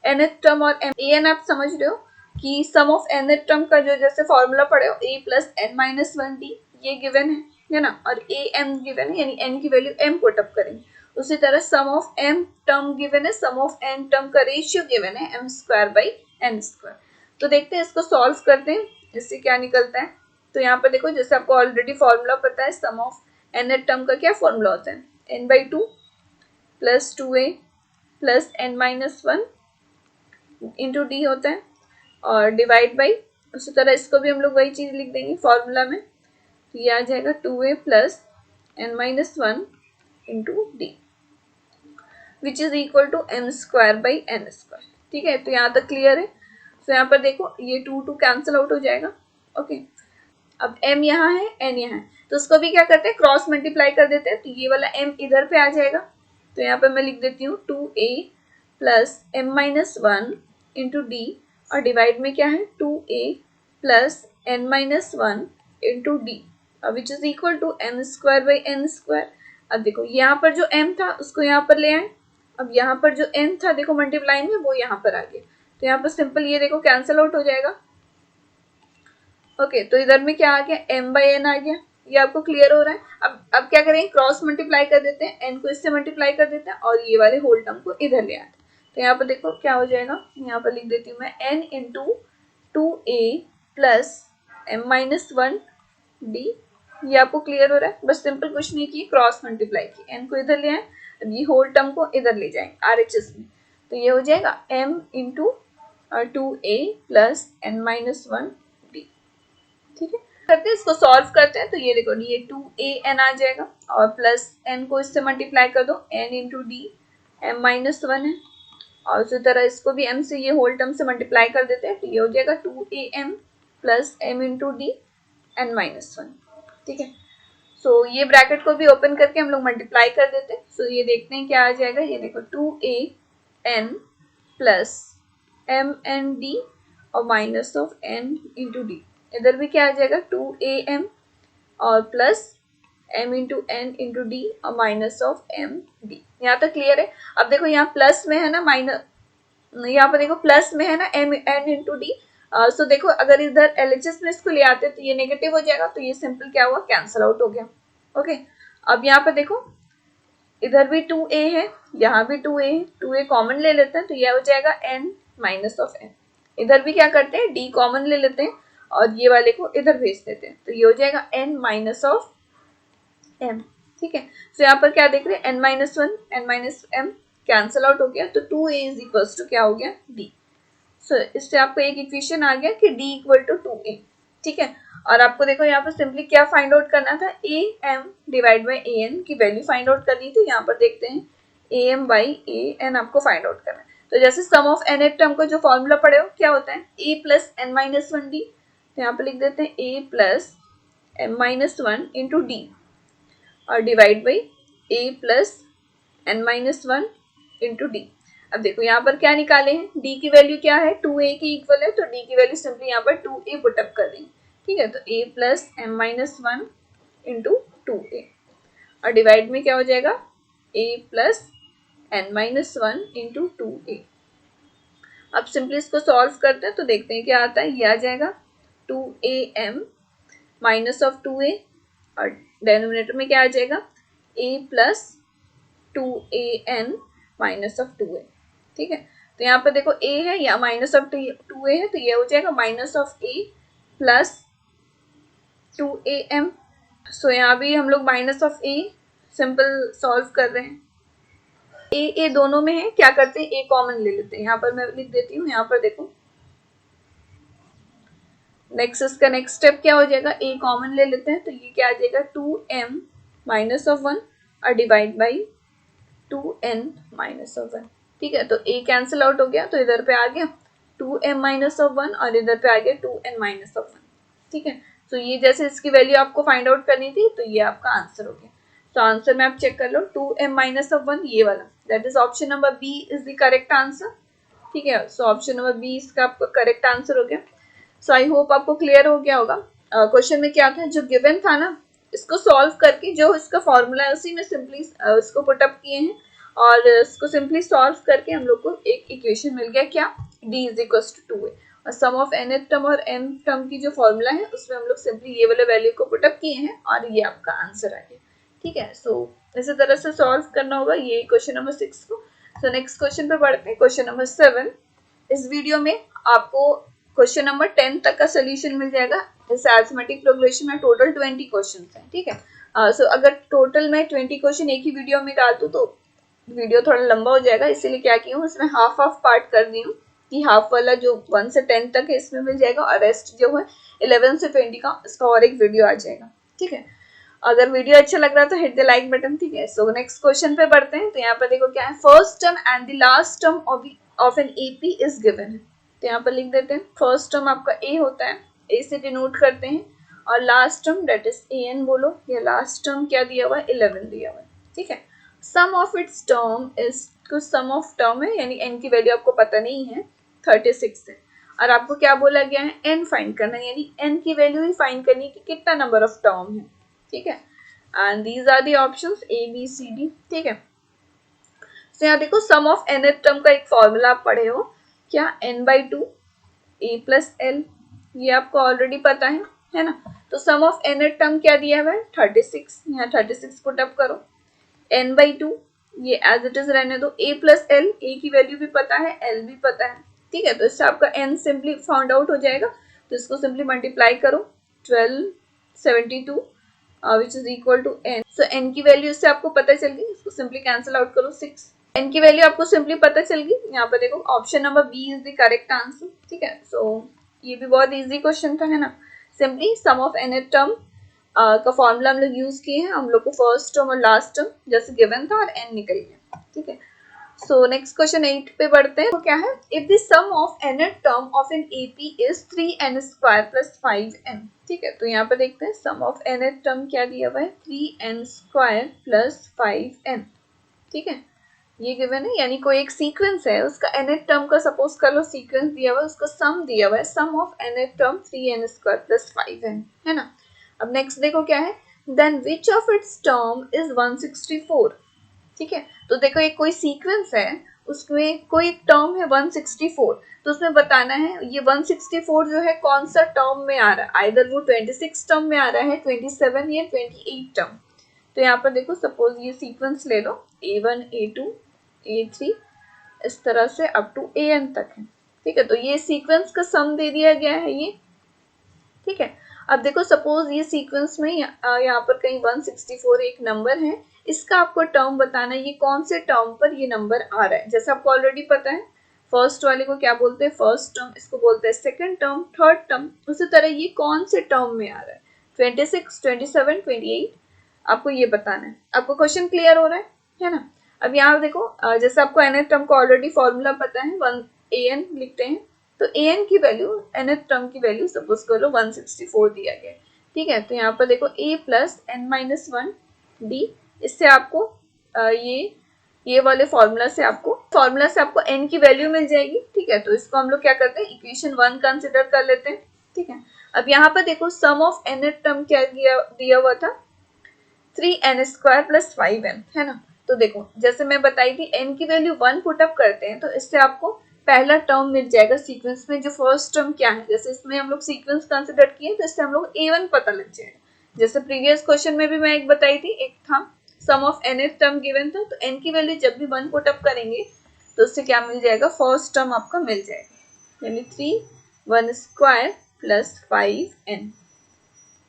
nth टर्म और an आप समझ रहे हो कि सम ऑफ nth टर्म का जो जैसे फॉर्मूला पढ़े हो a plus n minus 1d, ये गिवन है ना, और a m गिवन है, यानी n की वैल्यू m पुट अप करेंगे। उसी तरह सम ऑफ m टर्म गिवन है, सम ऑफ n टर्म का रेशियो गिवन है m square by n square. तो देखते हैं इसको सॉल्व करते हैं, इससे क्या निकलता है। तो यहाँ पर देखो जैसे आपको ऑलरेडी फॉर्मूला पता है, सम ऑफ nth टर्म का क्या फॉर्मूला होता है, n/2 plus 2a plus n minus 1 into D होता है, और डिवाइड बाई, उसी तरह इसको भी हम लोग वही चीज लिख देंगे फॉर्मूला में, तो ये आ जाएगा 2a plus n minus 1 into D which is equal to m square by n square. ठीक है, तो यहाँ तक क्लियर है। तो यहाँ पर देखो ये 2 कैंसिल आउट हो जाएगा। ओके, अब m यहाँ है, n यहाँ है, तो उसको भी क्या करते हैं, क्रॉस मल्टीप्लाई कर देते हैं, तो ये वाला m इधर पे आ जाएगा। तो यहाँ पर मैं लिख देती हूँ 2a plus m minus 1 into D, और डिवाइड में क्या है 2a plus n minus 1 into D which is equal to m square by n square. अब देखो यहाँ पर जो m था उसको यहाँ पर ले आए, अब यहाँ पर जो n था देखो मल्टीप्लाई में, वो यहाँ पर आ गया, तो यहाँ पर सिंपल ये देखो कैंसिल आउट हो जाएगा। ओके, तो इधर में क्या आ गया, m बाई n आ गया, ये आपको क्लियर हो रहा है। अब क्या करेंगे, क्रॉस मल्टीप्लाई कर देते हैं, n को इससे मल्टीप्लाई कर देते हैं, और ये वाले होल टर्म को इधर ले आते हैं। तो यहाँ पर देखो क्या हो जाएगा, यहाँ पर लिख देती हूँ मैं n into 2a plus m minus 1 D. ये आपको क्लियर हो रहा है, बस सिंपल कुछ नहीं की, क्रॉस मल्टीप्लाई की, n को इधर ले आए, अब ये होल टर्म को इधर ले जाएंगे RHS में, तो ये हो जाएगा m into 2a plus n minus 1 d. ठीक है, करते हैं इसको सॉल्व करते हैं, तो ये देखो ये 2an आ जाएगा, और प्लस n को इससे मल्टीप्लाई कर दो, n into D m minus 1 है, और उसी तरह इसको भी m से ये होल टर्म से मल्टीप्लाई कर देते हैं, तो ये हो जाएगा 2am plus m into D n minus 1। ठीक है, सो ये ब्रैकेट को भी ओपन करके हम लोग मल्टीप्लाई कर देते हैं, सो ये देखते हैं क्या आ जाएगा, ये देखो 2an प्लस mnd और minus of n into D, इधर भी क्या आ जाएगा 2am और plus m into n into D और माइनस ऑफ m डी। यहाँ तक क्लियर है। अब देखो यहाँ प्लस में है ना, माइनस, यहाँ पर देखो प्लस में है ना m n इंटू डी, सो देखो अगर इधर LHS में इसको ले आते तो ये नेगेटिव हो जाएगा, तो ये सिंपल क्या हुआ, कैंसिल आउट हो गया। ओके, अब यहाँ पर देखो इधर भी 2a है, यहाँ भी 2a है, 2a कॉमन ले लेते हैं, तो यह हो जाएगा n माइनस ऑफ n। इधर भी क्या करते हैं, d कॉमन ले लेते हैं, और ये वाले को इधर भेज देते हैं, तो ये हो जाएगा n माइनस ऑफ m। ठीक है, तो यहाँ पर क्या देख रहे हैं, n minus 1 n minus m cancel out हो गया, तो 2a इज इक्वल टू क्या हो गया, d। सो इससे आपको एक इक्वेशन आ गया कि d इक्वल टू 2a। ठीक है, और आपको देखो यहाँ पर सिंपली क्या फाइंड आउट करना था, am डिवाइड बाई an की वैल्यू फाइंड आउट करनी थी। यहाँ पर देखते हैं am बाई an आपको फाइंड आउट करना है, तो जैसे सम ऑफ nth टर्म को जो फॉर्मूला पढ़े हो क्या होता है, a plus n minus 1d, तो यहाँ पर लिख देते हैं a plus m minus 1 into D, और divide by a plus n minus 1 into d. अब देखो यहाँ पर क्या निकाले हैं, d की वैल्यू क्या है, 2a की इक्वल है, तो d की वैल्यू सिंपली यहाँ पर 2a पुट अप कर देंगे। ठीक है, तो a plus m minus 1 into 2a, और डिवाइड में क्या हो जाएगा, a plus n minus 1 into 2a। अब सिंपली इसको सॉल्व करते हैं, तो देखते हैं क्या आता है, ये आ जाएगा 2am माइनस ऑफ 2a, और डेनोमिनेटर में क्या आ जाएगा, a plus 2an minus of 2a। ठीक है, तो यहाँ पर देखो a है, या माइनस ऑफ 2a है, तो ये हो जाएगा minus of a plus 2am। सो यहाँ भी हम लोग minus of a simple solve कर रहे हैं, a दोनों में है, क्या करते हैं a कॉमन ले लेते हैं, यहाँ पर मैं लिख देती हूँ, यहाँ पर देखो नेक्स्ट इसका नेक्स्ट स्टेप क्या हो जाएगा, a कॉमन ले लेते हैं, तो ये क्या आ जाएगा 2m माइनस ऑफ 1 और divide by 2n minus of 1। ठीक है, तो a कैंसिल आउट हो गया, तो इधर पे आ गया 2m माइनस ऑफ 1 और इधर पे आ गया 2n माइनस ऑफ 1। ठीक है, तो ये जैसे इसकी वैल्यू आपको फाइंड आउट करनी थी, तो ये आपका आंसर हो गया। तो आंसर में आप चेक कर लो 2m माइनस ऑफ 1, ये वाला, that is option number B is the correct answer. ठीक है, सो ऑप्शन नंबर बी इसका आपका करेक्ट आंसर हो गया। सो आई होप आपको क्लियर हो गया होगा। क्वेश्चन में क्या था, जो गिवन था ना, इसको सॉल्व करके जो इसका फॉर्मूला है उसी में सिंपली इसको पुट अप किए हैं, और इसको सिंपली सॉल्व करके हम लोग को एक इक्वेशन मिल गया, क्या, d is equal to 2a। और सम ऑफ nth टर्म और m टर्म की जो फॉर्मूला है उसमें हम लोग सिंपली ये वाले वैल्यू को पुटअप किए हैं और ये आपका आंसर आ गया। ठीक है, सो इसी तरह से सॉल्व करना होगा ये क्वेश्चन नंबर 6 को। सो नेक्स्ट क्वेश्चन पे बढ़ते हैं, क्वेश्चन नंबर 7। इस वीडियो में आपको क्वेश्चन नंबर 10 तक का सोल्यूशन मिल जाएगा। इस अरिथमेटिक प्रोग्रेशन में टोटल 20 क्वेश्चन हैं। ठीक है, सो अगर टोटल में 20 क्वेश्चन एक ही वीडियो में डाल दूं तो वीडियो थोड़ा लंबा हो जाएगा, इसीलिए क्या की हूँ इसमें हाफ हाफ पार्ट कर दी हूँ कि हाफ वाला जो 1 से 10 तक है इसमें मिल जाएगा और रेस्ट जो है 11 से 20 का इसका और एक वीडियो आ जाएगा। ठीक है, अगर वीडियो अच्छा लग रहा है तो हिट द लाइक बटन। ठीक है, सो नेक्स्ट क्वेश्चन पे बढ़ते हैं। तो यहाँ पर देखो क्या है, first term and the last term of an AP is given है। तो यहाँ पर लिख देते हैं फर्स्ट टर्म आपका ए होता है, ए से डिनोट करते हैं, और last term that is A N बोलो, या लास्ट टर्म क्या दिया हुआ है, 11 दिया हुआ है। ठीक है, sum of its term is, कुछ सम ऑफ टर्म है यानी एन की वैल्यू आपको पता नहीं है, 36 है, और आपको क्या बोला गया है, एन फाइंड करना है, यानी एन की वैल्यू ही फाइंड करनी है कि कितना नंबर ऑफ टर्म है। ठीक है, and these are the options A B C D. ठीक है, तो यहाँ देखो सम ऑफ nth टर्म का एक फॉर्मूला आप पढ़े हो, क्या, n/2 a प्लस एल, ये आपको ऑलरेडी पता है ना। तो सम ऑफ nth टर्म क्या दिया हुआ है, 36, यहाँ 36 पुट अप करो, n/2 ये एज इट इज रहने दो, a प्लस एल, a की वैल्यू भी पता है, l भी पता है। ठीक है, तो इससे आपका n सिंपली फाउंड आउट हो जाएगा, तो इसको सिंपली मल्टीप्लाई करो, 1272 which is equal to n। So n की वैल्यू इससे आपको पता चल गई, इसको सिंपली कैंसिल आउट करो, 6। n की वैल्यू आपको सिंपली पता चल गई, यहाँ पर देखो option number B is the correct answer. ठीक है, सो ये भी बहुत इजी क्वेश्चन था, है ना। Simply some of nth term का फॉर्मूला हम लोग यूज किए हैं, हम लोग को फर्स्ट टर्म और लास्ट टर्म जैसे गिवन था और n निकल गया। ठीक है, सो नेक्स्ट क्वेश्चन 8 पे बढ़ते हैं। तो क्या है, if the sum of nth term of an AP is 3n square plus 5n। ठीक है, तो यहाँ पर देखते हैं सम ऑफ nth टर्म क्या दिया हुआ है, 3n स्क्वायर प्लस 5n। ठीक है, ये गिवन है, यानी कोई एक सीक्वेंस है उसका nth टर्म का सपोज कर लो सीक्वेंस दिया हुआ है, उसका सम दिया हुआ है, sum of nth term 3n square plus 5n, है ना। अब नेक्स्ट देखो क्या है, then which of its term is 164। ठीक है, तो देखो एक कोई सीक्वेंस है उसमें कोई एक टर्म है 164, तो उसमें बताना है ये 164 जो है कौन सा टर्म में आ रहा है, आइदर वो 26 टर्म में आ रहा है, 27 या 28 टर्म। तो यहाँ पर देखो सपोज ये सीक्वेंस ले लो, A1 A2 A3 इस तरह से अप टू AN तक है। ठीक है, तो ये सीक्वेंस का सम दे दिया गया है ये। ठीक है, अब देखो सपोज ये सीक्वेंस में यहाँ पर कहीं 164 एक नंबर है, इसका आपको टर्म बताना है, ये कौन से टर्म पर ये नंबर आ रहा है। जैसे आपको ऑलरेडी पता है फर्स्ट वाले को क्या बोलते हैं, फर्स्ट टर्म, इसको बोलते हैं सेकंड टर्म, थर्ड टर्म। उसी तरह ये कौन से टर्म में आ रहा है, 26 27 28, आपको ये बताना है। आपको क्वेश्चन क्लियर हो रहा है ना। अब यहाँ देखो जैसे आपको nth टर्म का ऑलरेडी फॉर्मूला पता है, 1an लिखते हैं, तो an की वैल्यू, nth टर्म की वैल्यू सपोज करो 164 दिया गया। ठीक है, तो यहाँ पर देखो a plus n minus 1 d, इससे आपको ये वाले फॉर्मूला से आपको n की वैल्यू मिल जाएगी। ठीक है, तो इसको हम लोग क्या करते हैं, इक्वेशन 1 कंसिडर कर लेते हैं। ठीक है, अब यहाँ पर देखो सम ऑफ nth टर्म क्या दिया हुआ था, 3n स्क्वायर प्लस 5n, है ना। तो देखो जैसे मैं बताई थी n की वैल्यू 1 पुटअप करते हैं तो इससे आपको पहला टर्म मिल जाएगा सीक्वेंस में, जो फर्स्ट टर्म क्या है, जैसे इसमें हम लोग सीक्वेंस कंसिडर किए तो इससे हम लोग a1 पता लग जाएगा। जैसे प्रीवियस क्वेश्चन में भी मैं एक बताई थी, एक था सम ऑफ nth टर्म गिवन था, तो n की वैल्यू जब भी 1 पुटअप करेंगे तो उससे क्या मिल जाएगा, फर्स्ट टर्म आपका मिल जाएगा, यानी 3 1 स्क्वायर प्लस 5n।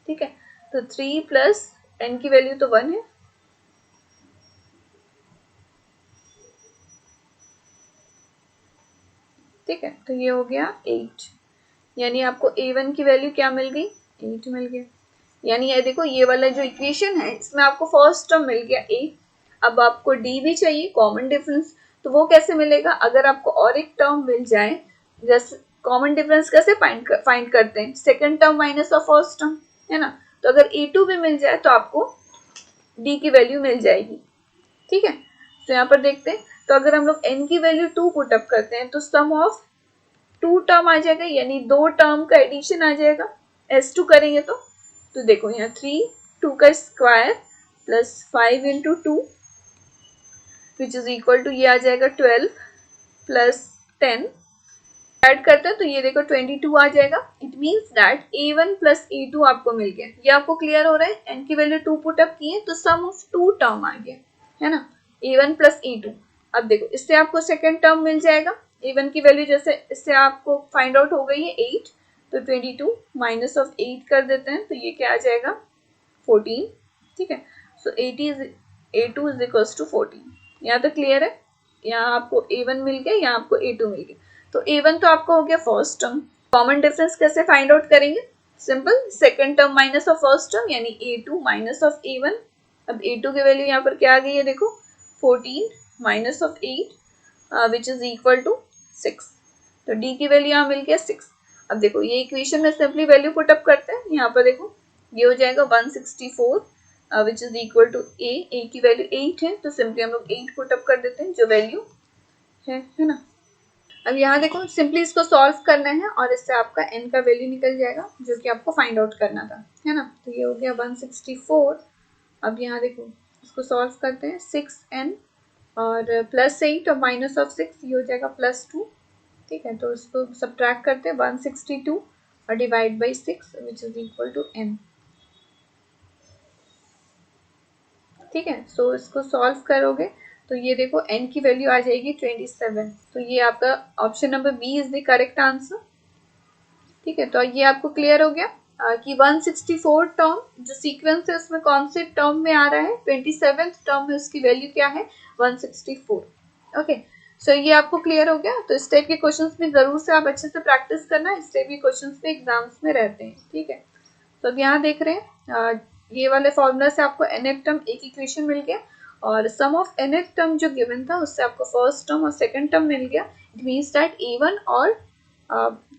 ठीक है, तो 3 प्लस n की वैल्यू तो 1 है, ठीक है, तो ये हो गया 8, यानी आपको a1 की वैल्यू क्या मिल गई, 8 मिल गया। यानी ये देखो ये वाला जो इक्वेशन है इसमें आपको फर्स्ट टर्म मिल गया a, अब आपको d भी चाहिए कॉमन डिफरेंस, तो वो कैसे मिलेगा, अगर आपको और एक टर्म मिल जाए, जैसे कॉमन डिफरेंस कैसे फाइंड करते हैं, second term minus of first term, है ना। तो अगर a2 भी मिल जाए तो आपको d की वैल्यू मिल जाएगी। ठीक है, तो यहाँ पर देखते हैं, तो अगर हम लोग n की वैल्यू 2 पुटअप करते हैं तो सम ऑफ 2 टर्म आ जाएगा, यानी 2 टर्म का एडिशन आ जाएगा, s2 करेंगे तो देखो यहाँ 3 2 का square plus 5 into 2 which is equal to ये आ जाएगा 12 प्लस 10, ऐड करते हैं तो ये देखो 22 आ जाएगा। It means that a1 plus a2 आपको मिल गया। ये आपको क्लियर हो रहा है? n की वैल्यू 2 पुट अप किए तो सम ऑफ 2 टर्म आ गया, है ना, a1 प्लस a2। अब देखो इससे आपको सेकेंड टर्म मिल जाएगा। a1 की वैल्यू जैसे इससे आपको फाइंड आउट हो गई है 8, तो 22 माइनस ऑफ 8 कर देते हैं तो ये क्या आ जाएगा 14, ठीक है। सो a2 इज इक्वल्स टू 14। यहाँ तक क्लियर है? यहाँ आपको a1 मिल गया, यहाँ आपको a2 मिल गया। तो a1 तो आपको हो गया फर्स्ट टर्म। कॉमन डिफरेंस कैसे फाइंड आउट करेंगे? Simple, second term minus of first term यानी a2 माइनस ऑफ a1। अब a2 की वैल्यू यहाँ पर क्या आ गई है देखो 14 minus of 8 which is equal to 6। तो d की वैल्यू यहाँ मिल गया 6। अब देखो ये इक्वेशन में सिंपली वैल्यू पुट अप करते हैं। यहाँ पर देखो ये हो जाएगा 164 which is equal to a की वैल्यू 8 है तो सिंपली हम लोग 8 पुट अप कर देते हैं जो वैल्यू है ना। अब यहाँ देखो सिंपली इसको सॉल्व करना है और इससे आपका n का वैल्यू निकल जाएगा जो कि आपको फाइंड आउट करना था, है ना। तो ये हो गया 164। अब यहाँ देखो इसको सॉल्व करते हैं 6n और प्लस 8 और माइनस ऑफ 6 ये हो जाएगा +2, ठीक है। तो इसको सब्ट्रैक्ट करते हैं 162 और divide by 6 which is equal to n, ठीक है। सो इसको सॉल्व करोगे तो ये देखो n की वैल्यू आ जाएगी 27। तो ये आपका option number B is the correct answer, ठीक है। तो ये आपको क्लियर हो गया कि 164 टर्म जो सीक्वेंस है उसमें कौन से टर्म में आ रहा है, 27th टर्म में उसकी वैल्यू क्या है 164। ओके, सो ये आपको क्लियर हो गया। तो इस टाइप के क्वेश्चंस में जरूर से आप अच्छे से प्रैक्टिस करना, इस टाइप के क्वेश्चंस में एग्जाम्स में रहते हैं, ठीक है। तो अब यहाँ देख रहे हैं ये वाले फॉर्मूला से आपको nth टर्म एक इक्वेशन मिल गया और सम ऑफ nth टर्म जो गिवन था उससे आपको फर्स्ट टर्म और सेकंड टर्म मिल गया। इट मीन्स दैट a1 और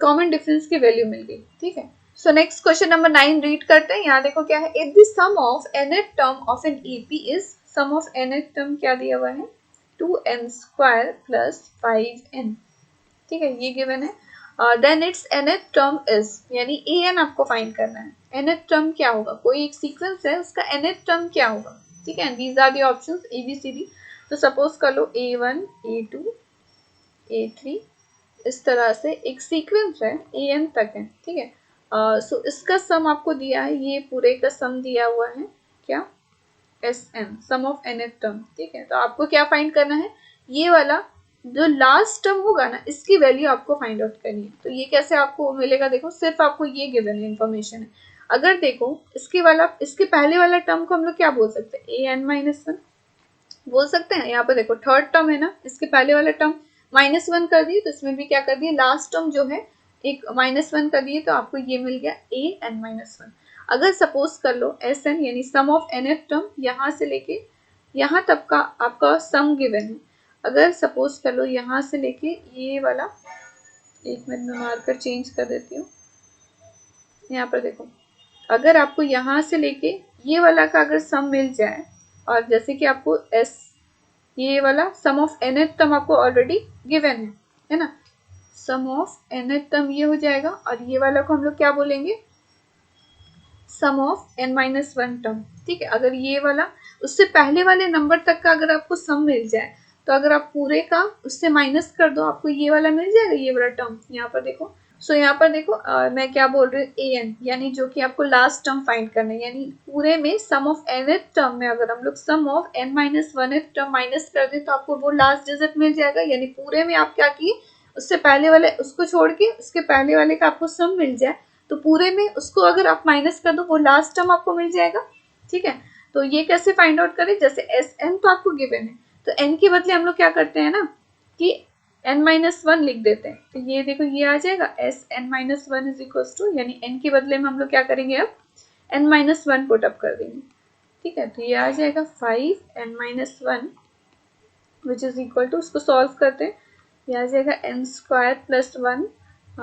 कॉमन डिफरेंस की वैल्यू मिल गई, ठीक है। So next question number 9 read करते हैं। यहाँ देखो क्या है, if the sum of nth term of an AP is, sum of nth term क्या दिया हुआ है 2n² प्लस 5n, ठीक है, ये गिवन है। Then its nth term is, यानी an आपको फाइंड करना है। nth टर्म क्या होगा, कोई एक सीक्वेंस है उसका nth टर्म क्या होगा, ठीक है। These are the options ABCD। तो सपोज कर लो A1 A2 A3, इस तरह से एक सीक्वेंस है an तक है, ठीक है। सो इसका सम आपको दिया है, ये पूरे का सम दिया हुआ है क्या Sn, sum of nth term, ठीक है। तो आपको क्या फाइंड करना है, ये वाला जो लास्ट टर्म होगा ना इसकी वैल्यू आपको फाइंड आउट करनी है। तो ये कैसे आपको मिलेगा, देखो सिर्फ आपको ये गिवन है इन्फॉर्मेशन है। अगर देखो इसके पहले वाला टर्म को हम लोग क्या बोल सकते हैं an-1 बोल सकते हैं। यहाँ पर देखो थर्ड टर्म है ना, इसके पहले वाला टर्म -1 कर दिए तो इसमें भी क्या कर दिए, लास्ट टर्म जो है एक -1 कर दिए तो आपको ये मिल गया an-1। अगर सपोज कर लो Sn यानी सम ऑफ nth टर्म यहाँ से लेके यहाँ तक का आपका सम गिवन है। अगर सपोज कर लो यहाँ से लेके ये वाला, एक मिनट में मार्कर चेंज कर देती हूँ। यहाँ पर देखो अगर आपको यहाँ से लेके ये वाला का अगर सम मिल जाए और जैसे कि आपको ये वाला सम ऑफ nth टर्म आपको ऑलरेडी गिवन है ना, सम ऑफ nth टर्म ये हो जाएगा और ये वाला को हम लोग क्या बोलेंगे सम ऑफ n-1 टर्म, ठीक है। अगर ये वाला उससे पहले वाले नंबर तक का अगर आपको सम मिल जाए तो अगर आप पूरे का उससे माइनस कर दो आपको ये वाला मिल जाएगा, ये वाला टर्म। यहाँ पर देखो यहाँ पर देखो मैं क्या बोल रही हूँ an, यानी जो कि आपको लास्ट टर्म फाइंड करना है, यानी पूरे में सम ऑफ nth टर्म में अगर हम लोग सम ऑफ n-1th टर्म माइनस कर दे तो आपको वो लास्ट डिजिट मिल जाएगा। यानी पूरे में आप क्या किए, उससे पहले वाले उसको छोड़ के उसके पहले वाले का आपको सम मिल जाए तो पूरे में उसको अगर आप माइनस कर दो वो लास्ट टर्म आपको मिल जाएगा, ठीक है। तो ये कैसे फाइंड आउट करें, जैसे Sn तो आपको गिवन है तो n के बदले हम लोग क्या करते हैं ना कि n-1 लिख देते हैं। तो ये देखो ये आ जाएगा Sn-1 इज इक्वल टू, यानी n के बदले में हम लोग क्या करेंगे अब n-1 पुट अप कर देंगे, ठीक है। तो ये आ जाएगा 5n-1 which is equal to, उसको सॉल्व करते हैं, ये आ जाएगा n² plus 1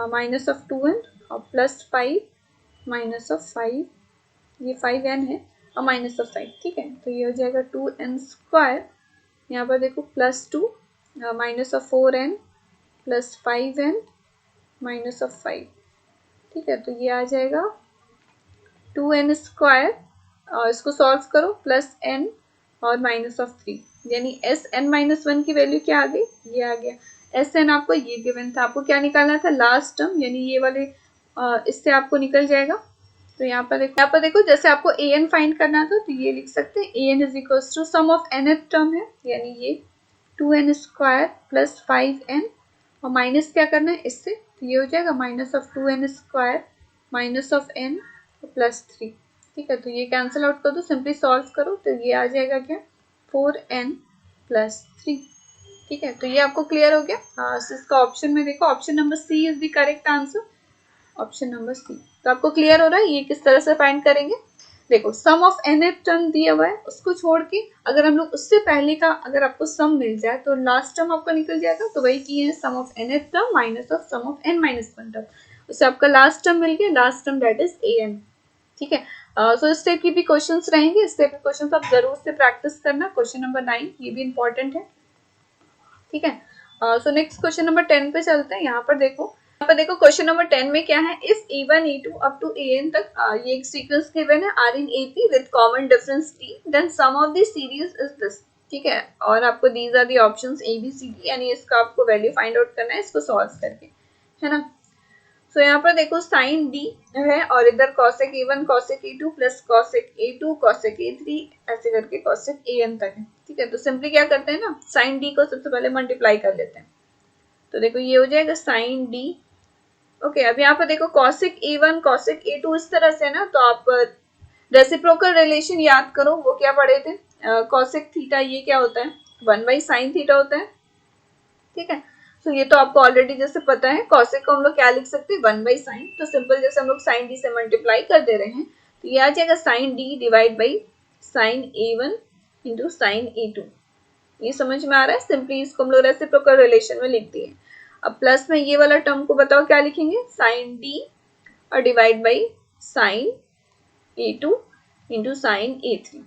minus of 2n और प्लस 5 माइनस ऑफ 5, ये 5n है और माइनस ऑफ 5, ठीक है। तो ये हो जाएगा 2n², यहाँ पर देखो +2 minus of 4n plus 5n minus of 5, ठीक है। तो ये आ जाएगा 2n² और इसको सॉल्व करो प्लस n और माइनस ऑफ 3, यानी एस एन माइनस 1 की वैल्यू क्या आ गई, ये आ गया। एस एन आपको ये गिवन था, आपको क्या निकालना था, लास्ट टर्म, यानी ये वाले इससे आपको निकल जाएगा। तो यहाँ पर देखो जैसे आपको ए एन फाइंड करना था तो ये लिख सकते हैं, a n is equal to sum of n th term है, यानी ये 2n स्क्वायर प्लस 5n, और माइनस क्या करना है इससे, तो ये हो जाएगा minus of 2n square minus of n plus 3। ठीक है, तो ये कैंसिल आउट कर दो, सिंपली सॉल्व करो तो ये आ जाएगा क्या, 4n प्लस 3। ठीक है, तो ये आपको क्लियर हो गया। हाँ, इसका ऑप्शन में देखो, option number C is the correct answer, option number C. तो आपको क्लियर हो रहा है ये किस तरह से फाइंड करेंगे। देखो सम ऑफ nth टर्म दिया हुआ है, उसको छोड़ के अगर हम लोग उससे पहले का अगर आपको सम मिल जाए तो लास्ट टर्म आपका निकल जाएगा। तो वही किए हैं, sum of nth term minus of sum of n minus 1 term, उससे आपका लास्ट टर्म मिल गया, last term that is an। ठीक है, सो इस टाइप की भी क्वेश्चंस रहेंगे, इस टाइप के क्वेश्चंस आप जरूर से प्रैक्टिस करना। क्वेश्चन नंबर 9 ये भी इंपॉर्टेंट है। ठीक है, सो नेक्स्ट क्वेश्चन नंबर 10 पे चलते हैं। यहाँ पर देखो क्वेश्चन नंबर 10 में क्या है, if e1 e2 up to an तक ये एक सीक्वेंस गिवन है r in ap with common difference t, then sum of the series is this. ठीक है, और आपको these are the options a b c d, यानी इसका आपको वैल्यू फाइंड आउट करना है इसको सॉल्व करके, है ना। सो यहाँ पर देखो साइन d है और इधर cosec a1 cosec a2 plus cosec a2 cosec a3 ऐसे करके cosec an तक है। ठीक है, तो सिंपली क्या करते हैं ना, साइन d को सबसे पहले मल्टीप्लाई कर लेते हैं। तो देखो ये हो जाएगा साइन d। ओके, अब यहाँ पर देखो cosec a1 cosec a2 इस तरह से ना, तो आप रेसिप्रोकल रिलेशन याद करो, वो क्या पढ़े थे, cosec थीटा ये क्या होता है, 1/sin थीटा होता है। ठीक है, तो ये तो आपको ऑलरेडी जैसे पता है, cosec को हम लोग क्या लिख सकते हैं, 1/sin, तो सिंपल जैसे हम लोग sin d से मल्टीप्लाई कर दे रहे हैं तो ये आ जाएगा sin d divide by sin a1 into sin a2। ये समझ में आ रहा है, सिंपली इसको हम लोग रेसिप्रोकल रिलेशन में लिख दिए। अब प्लस में ये वाला टर्म को बताओ क्या लिखेंगे, sin d और divide by sin a2 into sin a3।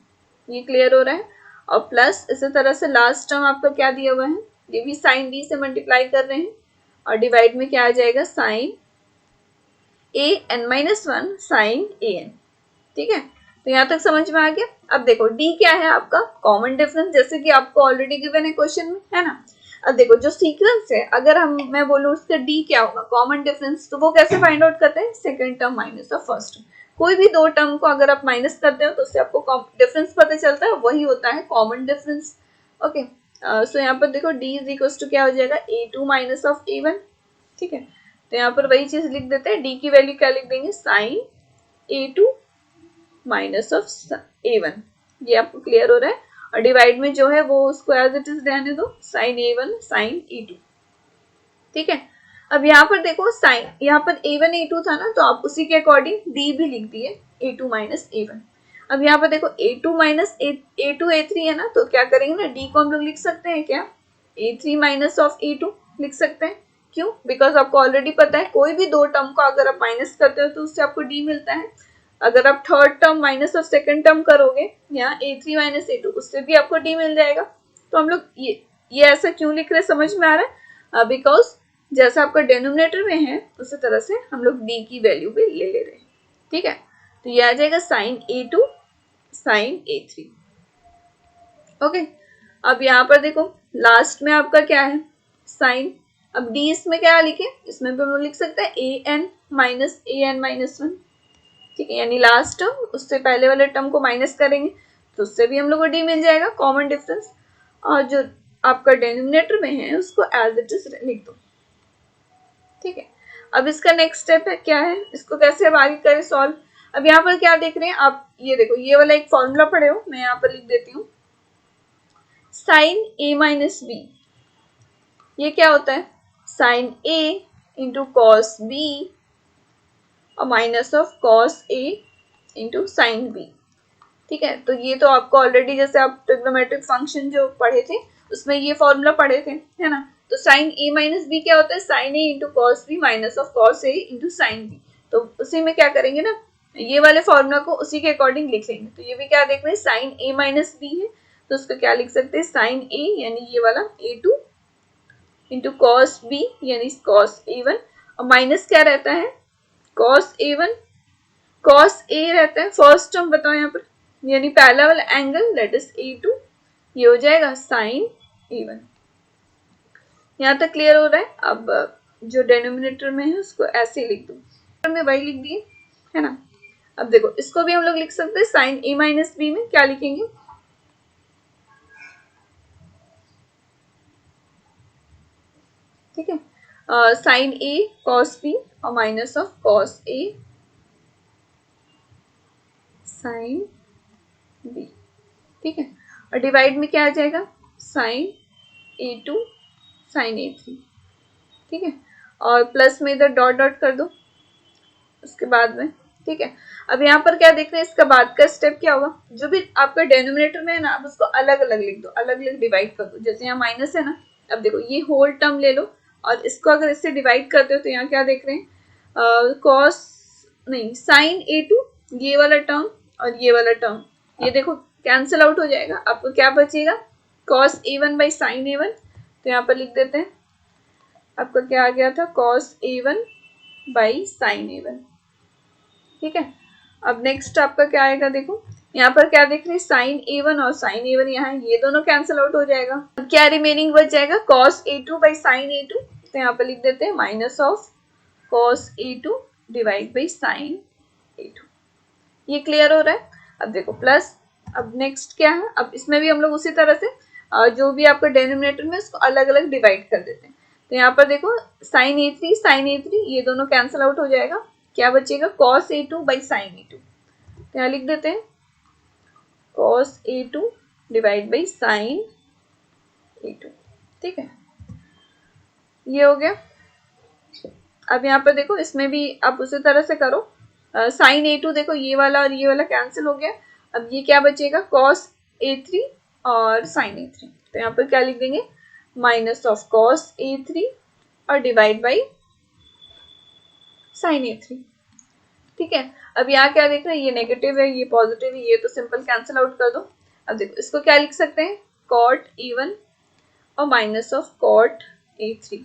ये क्लियर हो रहा है। और प्लस इसी तरह से लास्ट टर्म आपका क्या दिया हुआ है, ये भी sin d से मल्टीप्लाई कर रहे हैं और डिवाइड में क्या आ जाएगा, sin an-1 sin an। ठीक है, तो यहाँ तक समझ में आ गया। अब देखो d क्या है आपका, कॉमन डिफरेंस, जैसे कि आपको ऑलरेडी गिवन है क्वेश्चन में, है ना। अब देखो जो सीक्वेंस है, अगर मैं बोलूँ उसका d क्या होगा, कॉमन डिफरेंस, तो वो कैसे फाइंड आउट करते हैं, second term minus of first term. कोई भी दो टर्म को अगर आप माइनस करते हो तो उससे आपको डिफरेंस पता चलता है, वही होता है कॉमन डिफरेंस। ओके, सो यहाँ पर देखो d इज इक्वल टू क्या हो जाएगा, a2 माइनस ऑफ a1। ठीक है, तो यहाँ पर वही चीज लिख देते हैं, d की वैल्यू क्या लिख देंगे, sign a2 minus of a1। ये आपको क्लियर हो रहा है। और डिवाइड में जो है वो उसको एज इट इज रहने दो, साइन a1 साइन a2। ठीक है, अब यहाँ पर देखो साइन, यहाँ पर a1 a2 था ना, तो आप उसी के अकॉर्डिंग d भी लिख दिए, a2 माइनस a1। अब यहाँ पर देखो a2 माइनस a2 a3 है ना, तो क्या करेंगे ना, d को हम लोग लिख सकते हैं क्या, a3 माइनस ऑफ a2 लिख सकते हैं। क्यों, बिकॉज आपको ऑलरेडी पता है कोई भी दो टर्म को अगर आप माइनस करते हो तो उससे आपको d मिलता है। अगर आप third term minus of second term करोगे, यहाँ a3 माइनस a2, उससे भी आपको d मिल जाएगा। तो हम लोग ये ऐसा क्यों लिख रहे हैं, समझ में आ रहा है, बिकॉज जैसा आपका डेनोमिनेटर में है उसी तरह से हम लोग d की वैल्यू भी ले रहे हैं। ठीक है, तो ये आ जाएगा sign a2 sign a3। Okay, अब यहाँ पर देखो लास्ट में आपका क्या है, साइन, अब d इसमें क्या लिखे, इसमें भी हम लोग लिख सकते हैं an माइनस an-1। ठीक है, यानी लास्ट टर्म उससे पहले वाले टर्म को माइनस करेंगे तो उससे भी हम लोग को d मिल जाएगा, कॉमन डिफरेंस। और जो आपका डेनोमिनेटर में है उसको एज इट इज लिख दो। ठीक है, अब इसका नेक्स्ट स्टेप है क्या है, इसको कैसे अब आगे करें सॉल्व। अब यहाँ पर क्या देख रहे हैं आप, ये देखो ये वाला एक फॉर्मूला पढ़े हो, मैं यहाँ पर लिख देती हूँ, साइन a माइनस b, ये क्या होता है, sine a into cos b और minus of cos a into sine b। ठीक है, तो ये तो आपको ऑलरेडी जैसे आप ट्रिग्नोमेट्रिक फंक्शन जो पढ़े थे उसमें ये फॉर्मूला पढ़े थे, है ना। तो साइन a माइनस बी क्या होता है, sine a into cos B minus of cos a into sine B. तो उसी में क्या करेंगे ना, ये वाले फॉर्मूला को उसी के अकॉर्डिंग लिख लेंगे। तो ये भी क्या देख रहे हैं, साइन a माइनस बी है, तो उसको क्या लिख सकते हैं, साइन a यानी ये वाला a2 इंटू कॉस b यानी कॉस a1, और माइनस क्या रहता है, कॉस a1, कॉस a रहता है फर्स्ट टर्म, बताओ यहाँ पर, यानी पहला वाला एंगल दैट इज a2 ये हो जाएगा साइन A1। यहाँ तक क्लियर हो रहा है। अब जो डेनोमिनेटर में है उसको ऐसे ही लिख दो, में वही लिख दिए है ना। अब देखो इसको भी हम लोग लिख सकते हैं साइन A माइनस बी में क्या लिखेंगे, ठीक है, साइन A कॉस B और minus of cos A sine B, ठीक है। और डिवाइड में क्या आ जाएगा, साइन A2 साइन A3, ठीक है। और प्लस में इधर डॉट डॉट कर दो उसके बाद में, ठीक है। अब यहाँ पर क्या देख रहे हैं, इसका बाद का स्टेप क्या होगा, जो भी आपका डेनोमिनेटर में है ना, आप उसको अलग अलग लिख दो, अलग अलग डिवाइड कर दो। जैसे यहाँ माइनस है ना, अब देखो ये होल टर्म ले लो और इसको अगर इससे डिवाइड करते हो तो यहाँ क्या देख रहे हैं, कॉस नहीं साइन A2, ये वाला टर्म और ये वाला टर्म, ये देखो कैंसिल आउट हो जाएगा। आपको क्या बचेगा, cos A1 by sine A1, तो यहाँ पर लिख देते हैं आपका क्या आ गया था, cos A1 by sine A1, ठीक है। अब नेक्स्ट आपका क्या आएगा, देखो यहाँ पर क्या देख रहे हैं, साइन A1 और साइन A1 यहाँ ये दोनों कैंसिल आउट हो जाएगा। अब क्या रिमेनिंग बच जाएगा, cos A2 by sine A2, तो यहाँ पर लिख देते हैं minus of cos A2 divide by sine A2। ये क्लियर हो रहा है। अब देखो प्लस, अब नेक्स्ट क्या है, अब इसमें भी हम लोग उसी तरह से जो भी आपका डेनोमिनेटर में उसको अलग अलग डिवाइड कर देते हैं। तो यहाँ पर देखो साइन A3 ये दोनों कैंसिल आउट हो जाएगा, क्या बचेगा, cos A2 by sine A2, तो यहाँ लिख देते हैं cos A2 divide by sine A2, ठीक है। ये हो गया। अब यहाँ पर देखो इसमें भी आप उसी तरह से करो, साइन A2 देखो ये वाला और ये वाला कैंसिल हो गया। अब ये क्या बचेगा, कॉस A3 और साइन A3, तो यहाँ पर क्या लिख देंगे, माइनस ऑफ कॉस A3 और डिवाइड बाई साइन A3, ठीक है। अब यहाँ क्या देख रहे हैं, ये नेगेटिव है ये पॉजिटिव है, ये तो सिंपल कैंसिल आउट कर दो। अब देखो इसको क्या लिख सकते हैं, कॉट A1 और माइनस ऑफ कॉट A3,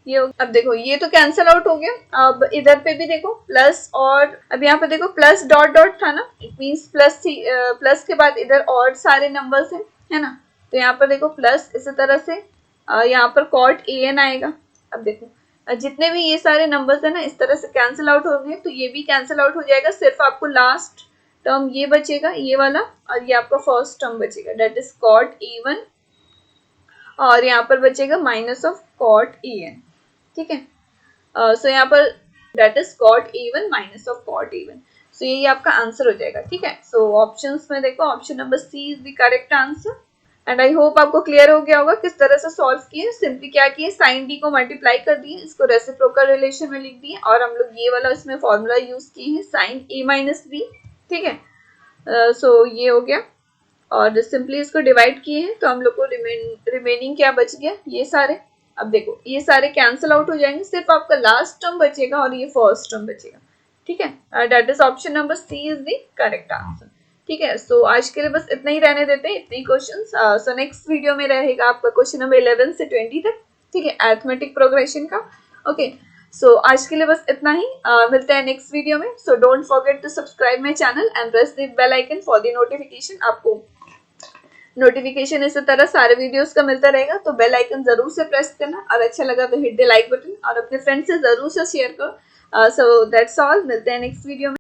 ये अब देखो ये तो कैंसिल आउट हो गया। अब इधर पे भी देखो प्लस, और अब यहाँ पे देखो प्लस डॉट डॉट था ना, इट मींस प्लस थी, प्लस के बाद इधर और सारे नंबर्स हैं, है ना। तो यहाँ पर देखो प्लस इसी तरह से यहाँ पर कॉट AN आएगा। अब देखो जितने भी ये सारे नंबर्स है ना इस तरह से कैंसिल आउट हो गए, तो ये भी कैंसिल आउट हो जाएगा। सिर्फ आपको लास्ट टर्म ये बचेगा, ये वाला, और ये आपका फर्स्ट टर्म बचेगा, डेट इज कॉट A1, और यहाँ पर बचेगा माइनस ऑफ कॉट AN, ठीक है। सो यहाँ पर that is cot A1 minus of cot A1, so यही आपका आंसर हो जाएगा, ठीक है। सो ऑप्शंस में देखो option number C is the correct answer. And I hope आपको क्लियर हो गया होगा किस तरह से सॉल्व किए। सिंपली क्या किए, साइन डी को मल्टीप्लाई कर दिए, इसको रेसिप्रोकल रिलेशन में लिख दिए, और हम लोग ये वाला इसमें फॉर्मूला यूज किए हैं साइन A माइनस बी, ठीक है। सो ये हो गया, और सिंपली इसको डिवाइड किए हैं तो हम लोग को रिमेनिंग क्या बच गया, ये सारे। अब देखो ये सारे कैंसिल आउट हो जाएंगे, सिर्फ आपका लास्ट टर्म बचेगा और ये फर्स्ट टर्म बचेगा, ठीक है। That is option number C is the correct answer, ठीक है। सो आज के लिए बस इतना ही रहने देते हैं, इतने ही क्वेश्चंस। सो नेक्स्ट वीडियो में रहेगा आपका क्वेश्चन नंबर 11 से 20 तक, ठीक है, अरिथमेटिक प्रोग्रेशन का। ओके, सो आज के लिए बस इतना ही, मिलते हैं नेक्स्ट वीडियो में। So don't forget to subscribe my channel and press the bell icon for the notification. आपको नोटिफिकेशन इसी तरह सारे वीडियोस का मिलता रहेगा, तो बेल आइकन जरूर से प्रेस करना, और अच्छा लगा तो हिट द लाइक बटन, और अपने फ्रेंड से जरूर से शेयर करो। सो दैट्स ऑल, मिलते हैं नेक्स्ट वीडियो में।